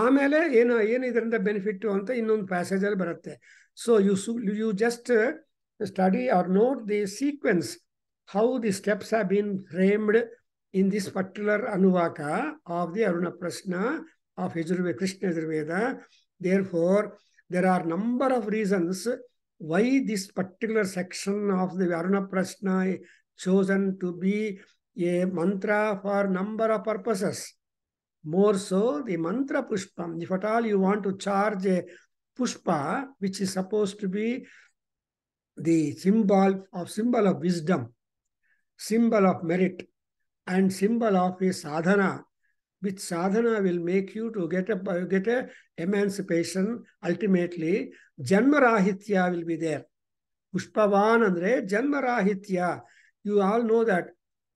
ಆಮೇಲೆ ಏನು ಇದರಿಂದ ಬೆನಿಫಿಟ್ ಅಂತ ಇನ್ನೊಂದು ಪ್ಯಾಸೇಜ್ ಅಲ್ಲಿ ಬರುತ್ತೆ. So you just study or note the sequence, how the steps have been framed in this particular Anuvaka of the Aruna Prashna of Krishna Yajurveda. Therefore, there are number of reasons why this particular section of the Aruna Prashna is chosen to be a mantra for number of purposes. More so, the mantra pushpa. If at all you want to charge a pushpa, which is supposed to be the symbol of wisdom, symbol of merit, and symbol of a sadhana, which sadhana will make you to get a emancipation. Ultimately, janmarahitya will be there. Pushpavan andre janmarahitya. You all know that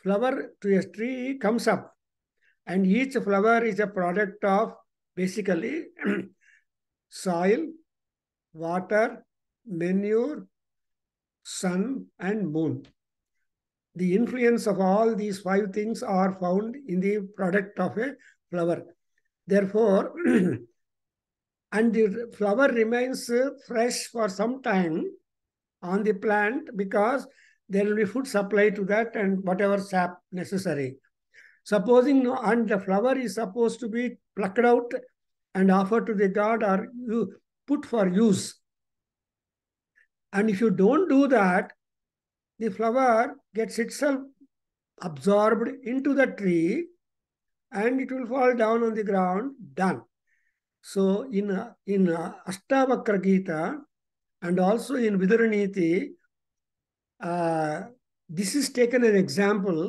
flower to a tree comes up, and each flower is a product of basically soil, water, manure, sun, and moon. The influence of all these 5 things are found in the product of a flower. Therefore, and the flower remains fresh for some time on the plant because there will be food supply to that and whatever sap necessary. Supposing and the flower is supposed to be plucked out and offered to the god or you put for use. And if you don't do that, the flower gets itself absorbed into the tree and it will fall down on the ground, done. So in Ashtavakra Gita and also in Viduraniti, this is taken an example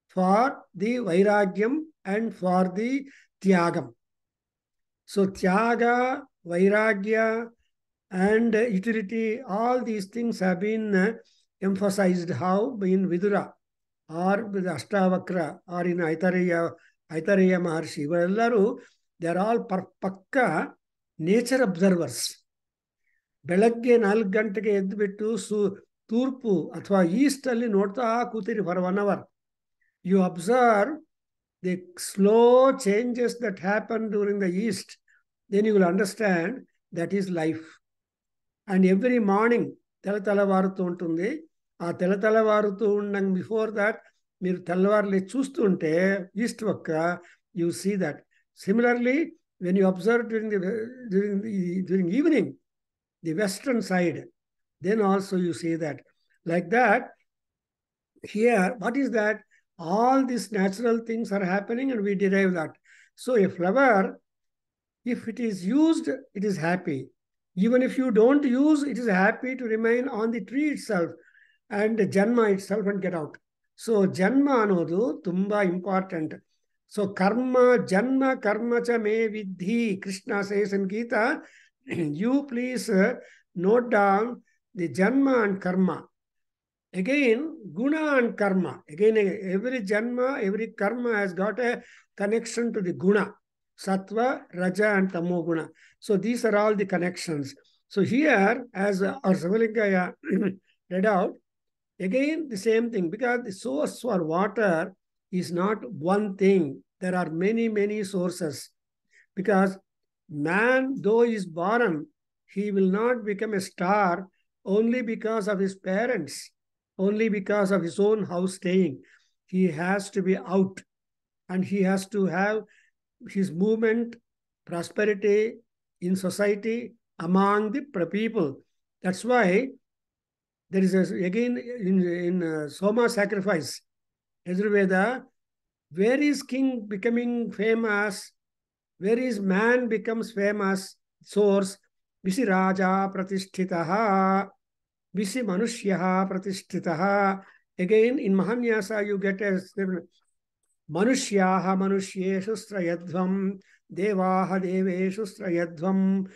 for the Vairagyam and for the Tyagam. So Tyaga, Vairagya, and utility, all these things have been emphasized. How? In Vidura or with Ashtavakra or in Aitareya Maharshi. They are all pakka nature observers. ಬೆಳಗ್ಗೆ 4 ಗಂಟೆಗೆ ಎದ್ದುಬಿಟ್ಟು ತೂರ್ಪು ಅಥವಾ East ಅಲ್ಲಿ ನೋಡ್ತಾ ಕೂತಿರಿ for 1 hour. You observe the slow changes that happen during the east. Then you will understand that is life. And every morning తెల్లవారుతూ ఉంటుంది. ఆ తెల్లవారుతూ ఉండంగా before that మీరు తెల్లవారులే చూస్తుంటే ఈస్ట్ పక్క you see that. Similarly when you observe during evening the western side, then also you see that. Like that, here, what is that? All these natural things are happening and we derive that. So a flower, if it is used, it is happy. Even if you don't use, it is happy to remain on the tree itself and janma itself and get out. So janma anodu tumba important. So karma, janma karma cha me vidhi, Krishna says in Gita. You please note down the janma and karma. Again, guna and karma. Again, every janma, every karma has got a connection to the guna. Sattva, Raja, and Tamo guna. So these are all the connections. So here, as our Savalingaya read out, again the same thing, because the source for water is not one thing. There are many, many sources. Because man, though he is born, he will not become a star only because of his parents, only because of his own house staying. He has to be out and he has to have his movement, prosperity, in society, among the people. That's why there is again in Soma sacrifice, Yajurveda, where is king becoming famous? Where is man becomes famous? Source, Visi Raja Pratishtitaha, Visi Manushyaha Pratishtitaha. Again, in Mahanyasa, you get a Manushyaha Manusheshu Strayadvam, Devaha Deveshu Strayadvam.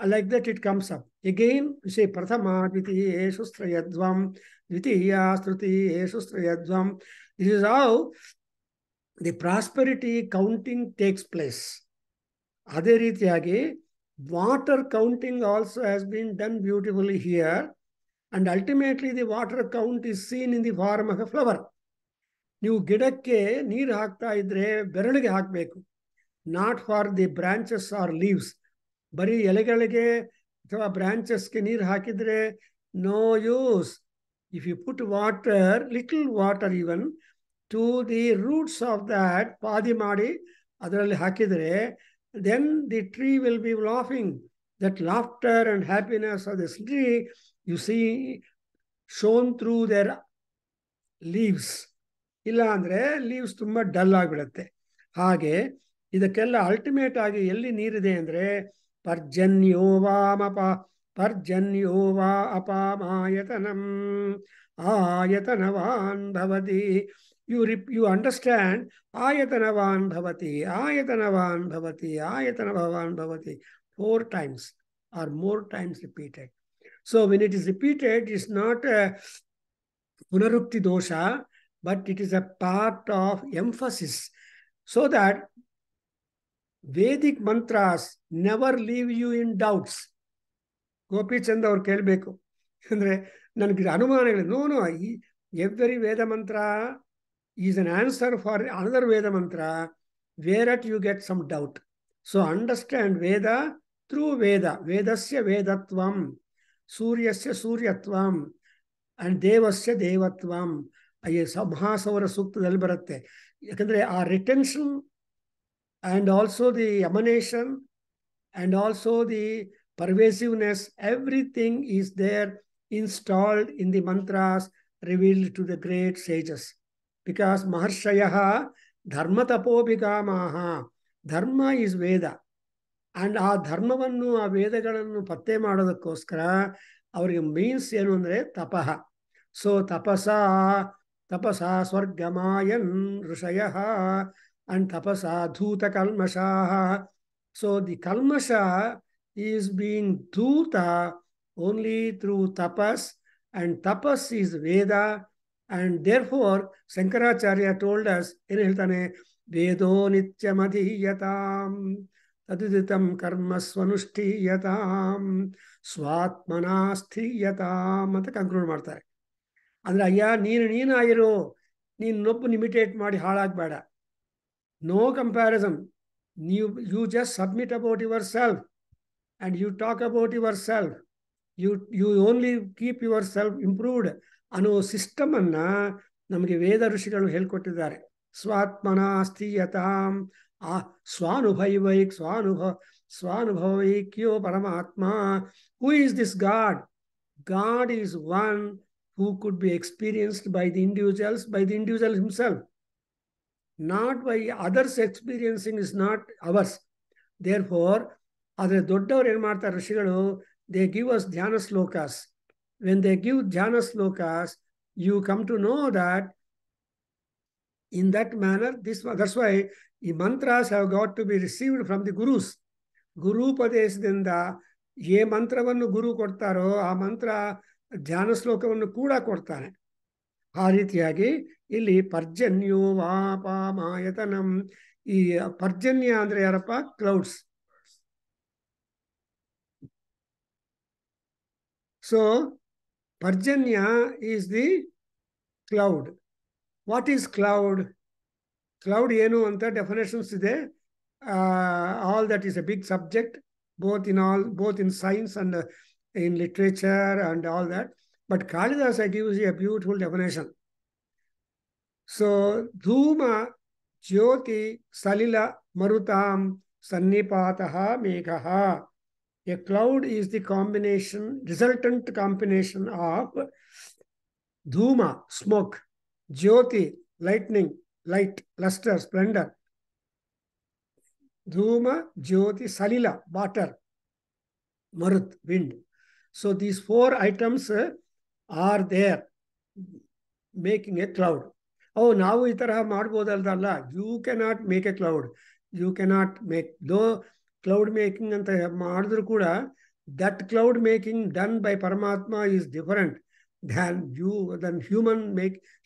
Like that it comes up. Again, you say Prathama Dvitiyeshu Strayadvam, Dvitiya Strutiyeshu Strayadvam. This is how the prosperity counting takes place. Ade ರೀತಿಯಾಗಿ water counting also has been done beautifully here, and ultimately the water count is seen in the form of a flower. ನೀವು ಗಿಡಕ್ಕೆ ನೀರು ಹಾಕ್ತಾ ಇದ್ರೆ ಬೆರಳಿಗೆ ಹಾಕಬೇಕು, not for the branches or leaves. ಬರೀ ಎಲೆಗಳಿಗೆ ಅಥವಾ ಬ್ರಾಂಚಸ್ಗೆ ನೀರು ಹಾಕಿದ್ರೆ no use. If you put water, little water even to the roots of that, ಪಾದಿ ಮಾಡಿ ಅದರಲ್ಲಿ ಹಾಕಿದರೆ then the tree will be laughing. That laughter and happiness of this tree, you see shown through their leaves. ಇಲ್ಲ ಅಂದ್ರೆ leaves ತುಂಬಾ dull ಆಗಿಬಿಡುತ್ತೆ. ಹಾಗೆ ಇದಕ್ಕೆಲ್ಲ ಅಲ್ಟಿಮೇಟ್ ಆಗಿ ಎಲ್ಲಿ ನೀರಿದೆ ಅಂದ್ರೆ ಪರ್ಜನ್ಯೋವಾ ಅಪಾಮಾಯತನಂ ಆಯತನವಾನ್ ಭವತಿ. You understand ayatanavan bhavati, ayatanavan bhavati, ayatanavan bhavati 4 times or more times repeated. So when it is repeated, it's not a punarukti dosha, but it is a part of emphasis, so that Vedic mantras never leave you in doubts. Gopi Chand ಅವರು ಕೇಳಬೇಕು ಅಂದ್ರೆ ನನಗೆ ಅನುಮಾನಗಳು. No, every Veda mantra is an answer for another Veda mantra whereat you get some doubt. So understand Veda through Veda. Vedasya Vedatvam, Suryasya Suryatvam, and Devasya Devatvam. ಅಯ್ಯ ಸಂಹಾಸವರ ಸೂಕ್ತದಲ್ಲಿ ಬರುತ್ತೆ. ಯಾಕಂದ್ರೆ ಆ retention and also the emanation and also the pervasiveness, everything is there installed in the mantras revealed to the great sages. Because Maharshayaha Dharma Tapobhigamaha, Dharma is Veda. And ಆ ಧರ್ಮವನ್ನು, ಆ ವೇದಗಳನ್ನು ಪತ್ತೆ ಮಾಡೋದಕ್ಕೋಸ್ಕರ ಅವರಿಗೆ ಮೀನ್ಸ್ ಏನು ಅಂದರೆ ತಪಃ. ಸೊ ತಪಸ ಸ್ವರ್ಗಮಾಯನ್ ಋಷಯಃ and tapasa dhuta kalmashaha. So the kalmasha is being dhuta only through tapas, and tapas is Veda. And therefore Shankaracharya told us in ಹೇಳ್ತಾನೆ ವೇದೋ ನಿತ್ಯಮಧೀಯತಾಂ ತದುದಿತಂ ಕರ್ಮ ಸ್ವನುಷ್ಠೀಯತಾಂ ಸ್ವಾತ್ಮನಾಸ್ಥೀಯತಾಂ ಅಂತ ಕನ್ಕ್ಲೂಡ್ ಮಾಡ್ತಾರೆ. ಅಂದ್ರೆ ಅಯ್ಯ ನೀನಾಗಿರೋ, ನೀನೊಬ್ಬ ಇಮಿಟೇಟ್ ಮಾಡಿ ಹಾಳಾಗಬೇಡ. No comparison. You just submit about yourself and you talk about yourself. You only keep yourself improved ಅನ್ನೋ system ಅನ್ನ ನಮಗೆ ವೇದ ಋಷಿಗಳು ಹೇಳ್ಕೊಟ್ಟಿದ್ದಾರೆ. ಸ್ವಾತ್ಮನ ಸ್ಥೀಯತಾಂ ಸ್ವಾನುಭವೈಕ್ಯೋ ಪರಮಾತ್ಮ. Who is this God? God is one who could be experienced by the individual himself. Not by others experiencing is not ours. Therefore, ಆದರೆ ದೊಡ್ಡವರು ಏನು ಮಾಡ್ತಾರೆ ಋಷಿಗಳು, they give us ಧ್ಯಾನ ಶ್ಲೋಕಾಸ್. When they give ಧ್ಯಾನ shlokas, you come to know that in that manner, that's why the mantras have got to be received from the gurus. ಗುರು ಉಪದೇಶದಿಂದ ಏ ಮಂತ್ರವನ್ನು ಗುರು ಕೊಡ್ತಾರೋ ಆ ಮಂತ್ರ ಧ್ಯಾನ ಶ್ಲೋಕವನ್ನು ಕೂಡ ಕೊಡ್ತಾನೆ. ಆ ರೀತಿಯಾಗಿ ಇಲ್ಲಿ ಪರ್ಜನ್ಯೋ ವಾಪಾಮಾಯತನಂ. ಈ ಪರ್ಜನ್ಯ ಅಂದ್ರೆ ಯಾರಪ್ಪ? ಕ್ಲೌಡ್ಸ್. ಸೊ ಪರ್ಜನ್ಯ is the cloud. What is cloud? Cloud ಏನು ಅಂತ ಡೆಫಿನೇಷನ್ಸ್ ಇದೆ. All that is a big subject, both in science and in literature and all that. But Kalidasa gives you a beautiful definition. So, Dhuma Jyoti Salila Marutam Sannipataha Meghaha. A cloud is the resultant combination of dhuma, smoke, jyoti, lightning, light, luster, splendor, dhuma, jyoti, salila, water, marut, wind. So these 4 items are there making a cloud. Oh, ನಾವು ಈ ತರಹ ಮಾಡ್ಬೋದಲ್ದಲ್ಲ. You cannot make a cloud. You cannot make, though cloud making ಅಂತ ಮಾಡಿದ್ರು ಕೂಡ, that cloud making done by Paramatma is different than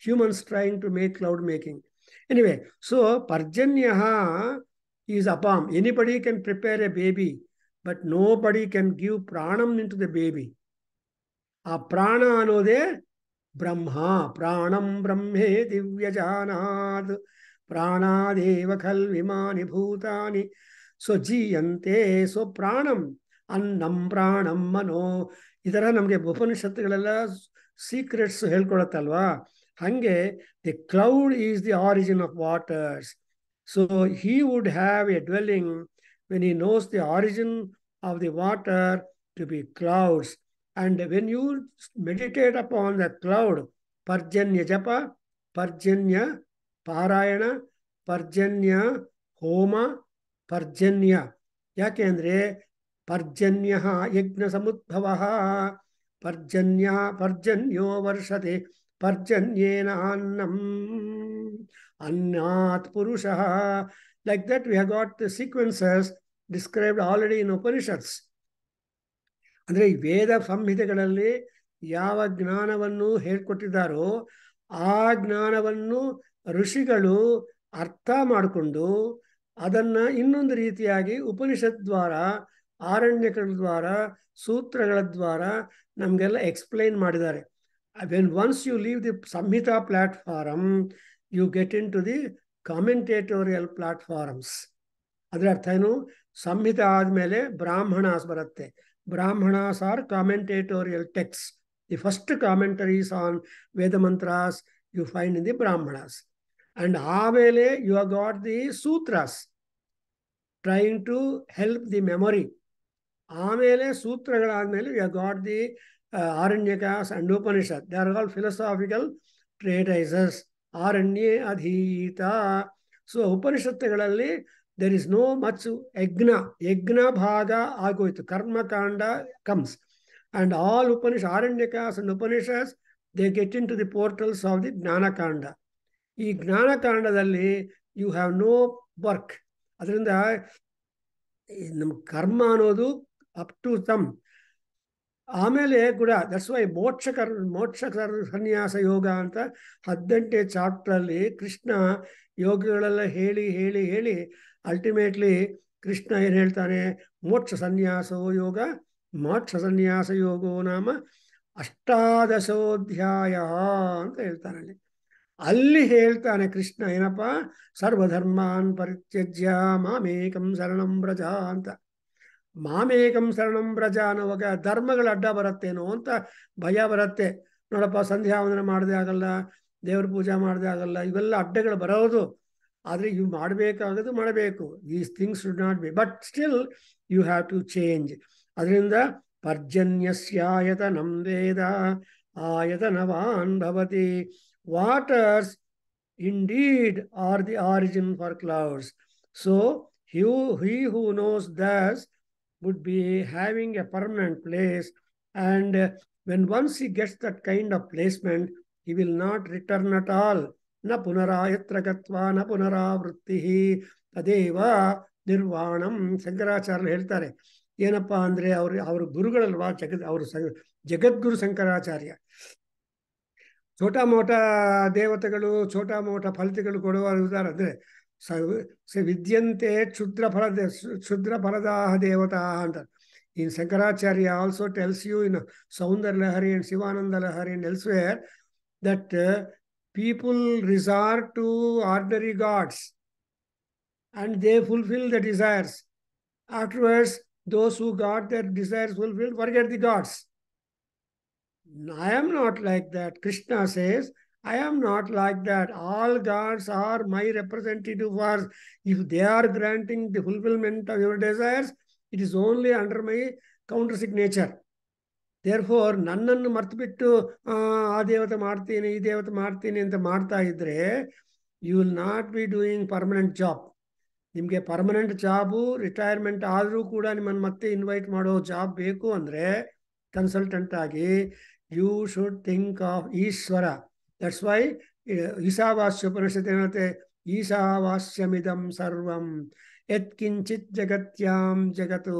humans trying to make cloud making. Anyway, so Parjanyaha is apam. Anybody can prepare a baby, but nobody can give pranam into the baby. ಆ ಪ್ರಾಣ ಅನ್ನೋದೇ ಬ್ರಹ್ಮ. ಪ್ರಾಣಂ ಬ್ರಹ್ಮೇ ದಿವ್ಯಜಾನಾದ್ ಪ್ರಾಣಾದೇವ ಖಲ್ವಿಮಾನಿ ಭೂತಾನಿ ಸ್ವಜೀಯಂತೆ. So ಪ್ರಾಣಂ, ಅನ್ನಂ ಪ್ರಾಣಂ ಮನೋ, ಇದರ ನಮಗೆ ಉಪನಿಷತ್ತುಗಳೆಲ್ಲ secrets ಹೇಳ್ಕೊಳತ್ತಲ್ವಾ. ಹಾಗೆ the cloud is the origin of waters. So he would have a dwelling when he knows the origin of the water to be clouds. And when you meditate upon the cloud, Parjanya Japa, Parjanya Parayana, Parjanya Homa, Parjanya. Yakendre Parjanyaha Yajna Samudbhavaha, Parjanyo Varshate, Parjanyena Annam, Annat Purushaha. Like that, we have got the sequences described already in Upanishads. ಅಂದರೆ ಈ ವೇದ ಸಂಹಿತೆಗಳಲ್ಲಿ ಯಾವ ಜ್ಞಾನವನ್ನು ಹೇಳ್ಕೊಟ್ಟಿದ್ದಾರೋ ಆ ಜ್ಞಾನವನ್ನು ಋಷಿಗಳು ಅರ್ಥ ಮಾಡಿಕೊಂಡು ಅದನ್ನು ಇನ್ನೊಂದು ರೀತಿಯಾಗಿ ಉಪನಿಷತ್ ದ್ವಾರ, ಆರಣ್ಯಗಳ ದ್ವಾರ, ಸೂತ್ರಗಳ ದ್ವಾರ ನಮಗೆಲ್ಲ ಎಕ್ಸ್ಪ್ಲೈನ್ ಮಾಡಿದ್ದಾರೆ. When once you leave the Samhita platform, you get into the commentatorial platforms. ಅದರ ಅರ್ಥ ಏನು? ಸಂಹಿತ ಆದಮೇಲೆ ಬ್ರಾಹ್ಮಣಾಸ್ ಬರುತ್ತೆ. Brahmanas are commentatorial texts. The first commentaries on Veda mantras you find in the Brahmanas. And avele you have got the sutras trying to help the memory. Avele sutragaladmele you have got the Aranyakas and Upanishad. They are all philosophical treatises. Aranye Adhyita. So Upanishattagalali there is no much yagna bhaga agoitu, karma kanda comes, and all Aranyakas and Upanishads, they get into the portals of the ಜ್ಞಾನ ಕಾಂಡ. ಈ ಜ್ಞಾನ ಕಾಂಡದಲ್ಲಿ you have no work. ಅದರಿಂದ ನಮ್ಮ ಕರ್ಮ ಅನ್ನೋದು up to some. ಆಮೇಲೆ ಕೂಡ ದಟ್ಸ್ ವೈ ಮೋಕ್ಷ ಸನ್ಯಾಸ ಯೋಗ ಅಂತ 18ನೇ ಚಾಪ್ಟರಲ್ಲಿ ಕೃಷ್ಣ ಯೋಗಗಳೆಲ್ಲ ಹೇಳಿ ಹೇಳಿ ಹೇಳಿ ಅಲ್ಟಿಮೇಟ್ಲಿ ಕೃಷ್ಣ ಏನು ಹೇಳ್ತಾನೆ? ಮೋಕ್ಷ ಸನ್ಯಾಸ ಯೋಗೋ ನಾಮ ಅಷ್ಟಾದಶೋಧ್ಯಾಯ ಅಂತ ಹೇಳ್ತಾನೆ. ಅಲ್ಲಿ ಹೇಳ್ತಾನೆ ಕೃಷ್ಣ ಏನಪ್ಪ? ಸರ್ವಧರ್ಮಾನ್ ಪರಿತ್ಯಜ್ಯ ಮಾಮೇಕಂ ಶರಣಂ ವ್ರಜ ಅಂತ. ಮಾಮೇಕಂ ಶರಣಂ ವ್ರಜ ಅನ್ನುವಾಗ ಧರ್ಮಗಳ ಅಡ್ಡ ಬರುತ್ತೇನೋ ಅಂತ ಭಯ ಬರುತ್ತೆ. ನೋಡಪ್ಪ, ಸಂಧ್ಯಾ ವಂದನ ಮಾಡದೆ ಆಗಲ್ಲ, ದೇವ್ರ ಪೂಜಾ ಮಾಡದೆ ಆಗಲ್ಲ, ಇವೆಲ್ಲ ಅಡ್ಡಗಳು ಬರೋದು. ಆದರೆ ಇವು ಮಾಡಬೇಕಾಗದು ಮಾಡಬೇಕು. These things should not be, but still you have to change. ಅದರಿಂದ ಪರ್ಜನ್ಯಸ್ಯಾಯತನಂ ವೇದ ಆಯತನವಾನ್ ಭವತಿ. Waters indeed are the origin for clouds. So he who knows this would be having a permanent place, and when once he gets that kind of placement, he will not return at all. Na punarayatra gatva na punaravrittihi tadeva nirvanam. ಶಂಕರಾಚಾರ್ಯರು ಹೇಳ್ತಾರೆ ಏನಪ್ಪಾ ಅಂದ್ರೆ ಅವ್ರ ಗುರುಗಳಲ್ವಾ ಜಗದ್ಗುರು ಶಂಕರಾಚಾರ್ಯ. ಛೋಟಾ ಮೋಟ ದೇವತೆಗಳು, ಛೋಟಾ ಮೋಟ ಫಲಿತಗಳು ಕೊಡುವರು ಅಂದರೆ ವಿದ್ಯಂತೆ ಕ್ಷುದ್ರ ಫಲದಾಹ ದೇವತಾ ಅಂತ. In Shankaracharya also tells you in Saundar Lahari and Sivananda Lahari and elsewhere that people resort to ordinary gods and they fulfill the desires. Afterwards, those who got their desires fulfilled forget the gods. I am not like that. Krishna says, I am not like that. All gods are my representative. If they are granting the fulfillment of your desires, It is only under my counter signature. Therefore, ನನ್ನನ್ನು ಮರ್ತು ಬಿಟ್ಟು ಆ ದೇವತೆ ಮಾಡ್ತೀನಿ ಈ ದೇವತೆ ಮಾಡ್ತೀನಿ ಅಂತ ಮಾಡ್ತಾ ಇದ್ರೆ you will not be doing permanent job. ನಿಮಗೆ ಪರ್ಮನೆಂಟ್ ಜಾಬು ರಿಟೈರ್ಮೆಂಟ್ ಆದರೂ ಕೂಡ ನಿಮ್ಮನ್ನು ಮತ್ತೆ ಇನ್ವೈಟ್ ಮಾಡೋ ಜಾಬ್ ಬೇಕು ಅಂದರೆ ಕನ್ಸಲ್ಟೆಂಟ್ ಆಗಿ you should think of Ishwara. That's why Ishavasya Upanishad ಹೇಳುತ್ತೆ, ಈಶಾವಾಸ್ಯಮಿದಂ ಸರ್ವಂ ಯತ್ಕಿಂಚಿತ್ ಜಗತ್ಯಾಂ ಜಗತ್ತು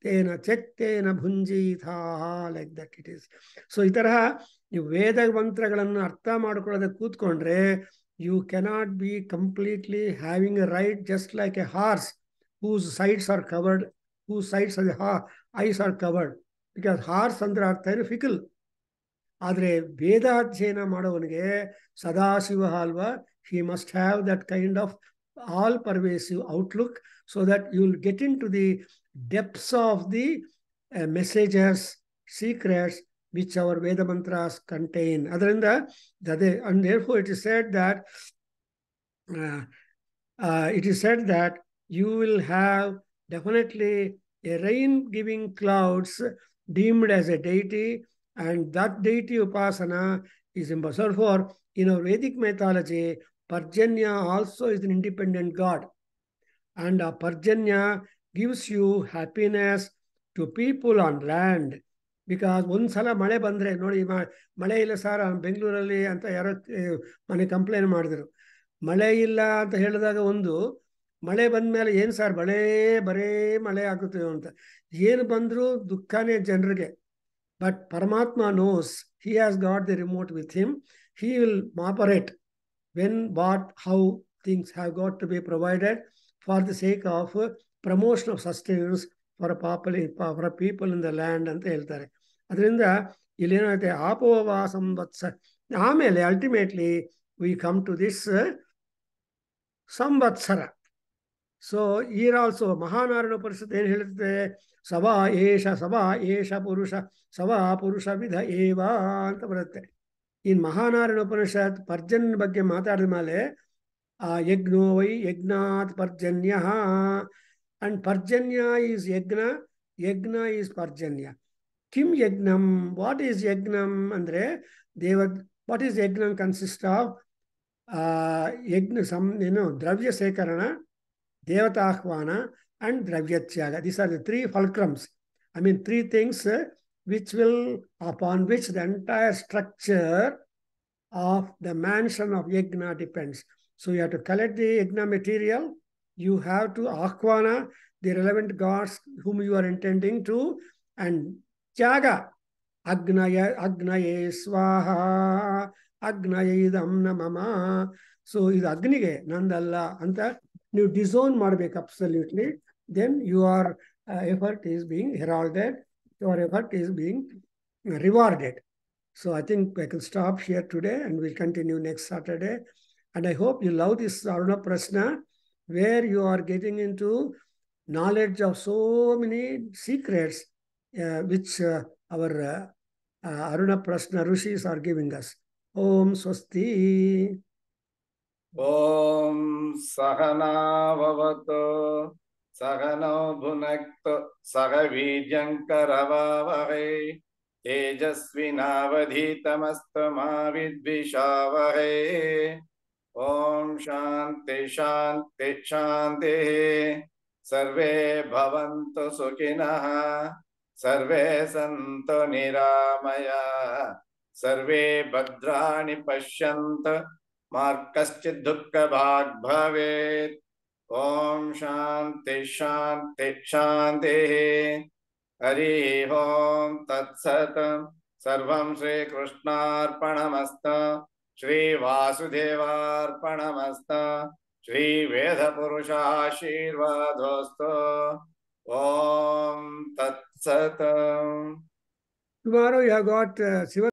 ತೇನ ತ್ಯಕ್ತೇನ ಭುಂಜೀಥಾ, like that it is. So ಈ ತರಹ ನೀವು ವೇದ ಮಂತ್ರಗಳನ್ನು ಅರ್ಥ ಮಾಡ್ಕೊಳ್ಳೋದಕ್ಕೆ ಕೂತ್ಕೊಂಡ್ರೆ you cannot be completely having a right just like a horse whose sides are covered, whose sides of the eyes are covered, because horse ಅಂದ್ರೆ ಅರ್ಥ ಏನು ಫಿಕಲ್. ಆದರೆ ವೇದಾಧ್ಯಯನ ಮಾಡೋವನಿಗೆ ಸದಾಶಿವ ಅಲ್ವಾ, he must have that kind of all pervasive outlook so that you will get into the depths of the messages, secrets which our Veda mantras contain. Adrinda, and therefore it is said that you will have definitely a rain-giving clouds deemed as a deity, and that deity upasana is impossible. For in our Vedic mythology, Parjanya also is an independent god, and Parjanya gives you happiness to people on land. Because ಒಂದ್ಸಲ ಮಳೆ ಬಂದರೆ ನೋಡಿ, ಮಳೆ ಇಲ್ಲ sir ಬೆಂಗಳೂರಲ್ಲಿ ಅಂತ ಯಾರೋ ಮನೆ ಕಂಪ್ಲೇಂಟ್ ಮಾಡಿದ್ರು. ಮಳೆ ಇಲ್ಲ ಅಂತ ಹೇಳಿದಾಗ ಒಂದು, ಮಳೆ ಬಂದ ಮೇಲೆ ಏನು ಸರ್ ಬರೇ ಮಳೆ ಆಗುತ್ತೆ ಅಂತ ಏನು ಬಂದರೂ ದುಃಖನೇ ಜನರಿಗೆ. But Paramatma knows, he has got the remote with him. He will operate when what how things have got to be provided for the sake of promotion of sustenance for people in the land ಅಂತ ಹೇಳ್ತಾರೆ. ಅದರಿಂದ ಇಲ್ಲೇನಾಗುತ್ತೆ, ಆಪೋವಾ ಸಂವತ್ಸ. ಆಮೇಲೆ ultimately we come to this ಸಂವತ್ಸರ. So ಈರ್ also Mahanarayana Upanishad ಏನು ಹೇಳುತ್ತೆ, ಸವಾ ಏಷ ಪುರುಷ ಸವಾ ಪುರುಷ ವಿಧ ಏವ ಅಂತ ಬರುತ್ತೆ. ಇನ್ ಮಹಾನಾರಾಯಣ ಉಪನಿಷತ್ ಪರ್ಜನ್ ಬಗ್ಗೆ ಮಾತಾಡಿದ ಮೇಲೆ ಯಜ್ಞೋ Y ಯಜ್ಞಾತ್ Parjanya, and Parjanya is ಯಜ್ಞ ಈಸ್ ಪರ್ಜನ್ಯ. ಕಿಂ ಯಜ್ಞಂ, ವಾಟ್ ಈಸ್ ಯಜ್ಞಂ ಅಂದರೆ ವಾಟ್ ಈಸ್ ಯಜ್ಞಂ ಕನ್ಸಿಸ್ಟ್ ಆಫ್ ಯಜ್ಞ ದ್ರವ್ಯ ಸೇಕರಣ, ದೇವತಾಹ್ವಾನ and Dravyatyaga. These are the three fulcrums. I mean, three things upon which the entire structure of the mansion of yajna depends. So you have to collect the yajna material. You have to ahvana the relevant gods whom you are intending to, and tyaga. Agnaye swaha, agnaye idam namama. So idu agniಗೆ ನಂದಲ್ಲ ಅಂತ ನೀವು ಡಿಸೋನ್ ಮಾಡಬೇಕು absolutely. then your effort is being heralded, your effort is being rewarded. So I think I can stop here today and we'll continue next Saturday. And I hope you love this Aruna Prashna, where you are getting into knowledge of so many secrets which our Aruna Prashna Rishis are giving us. Om Swasti. Om Sahana Vavato Sahano Bhunakto Sahavijankaravavahe Tejasvinavadhitamastu Vidvishavahe. Om Shanti Shanti Shanti. Sarve Bhavantu Sukhinaha, Sarve Santu Niramaya, Sarve Bhadrani Pashyanta, Markaschid Dukkha Bhag Bhavet. Om Shanti Shanti Shanti. Hari Om Tat Sat. Sarvam Shri Krishnarpanamasta, Shri Vasudevarpanamasta, Shri Veda Purusha Ashirvadosto. Om Tat Sat. Tomorrow you have got Siva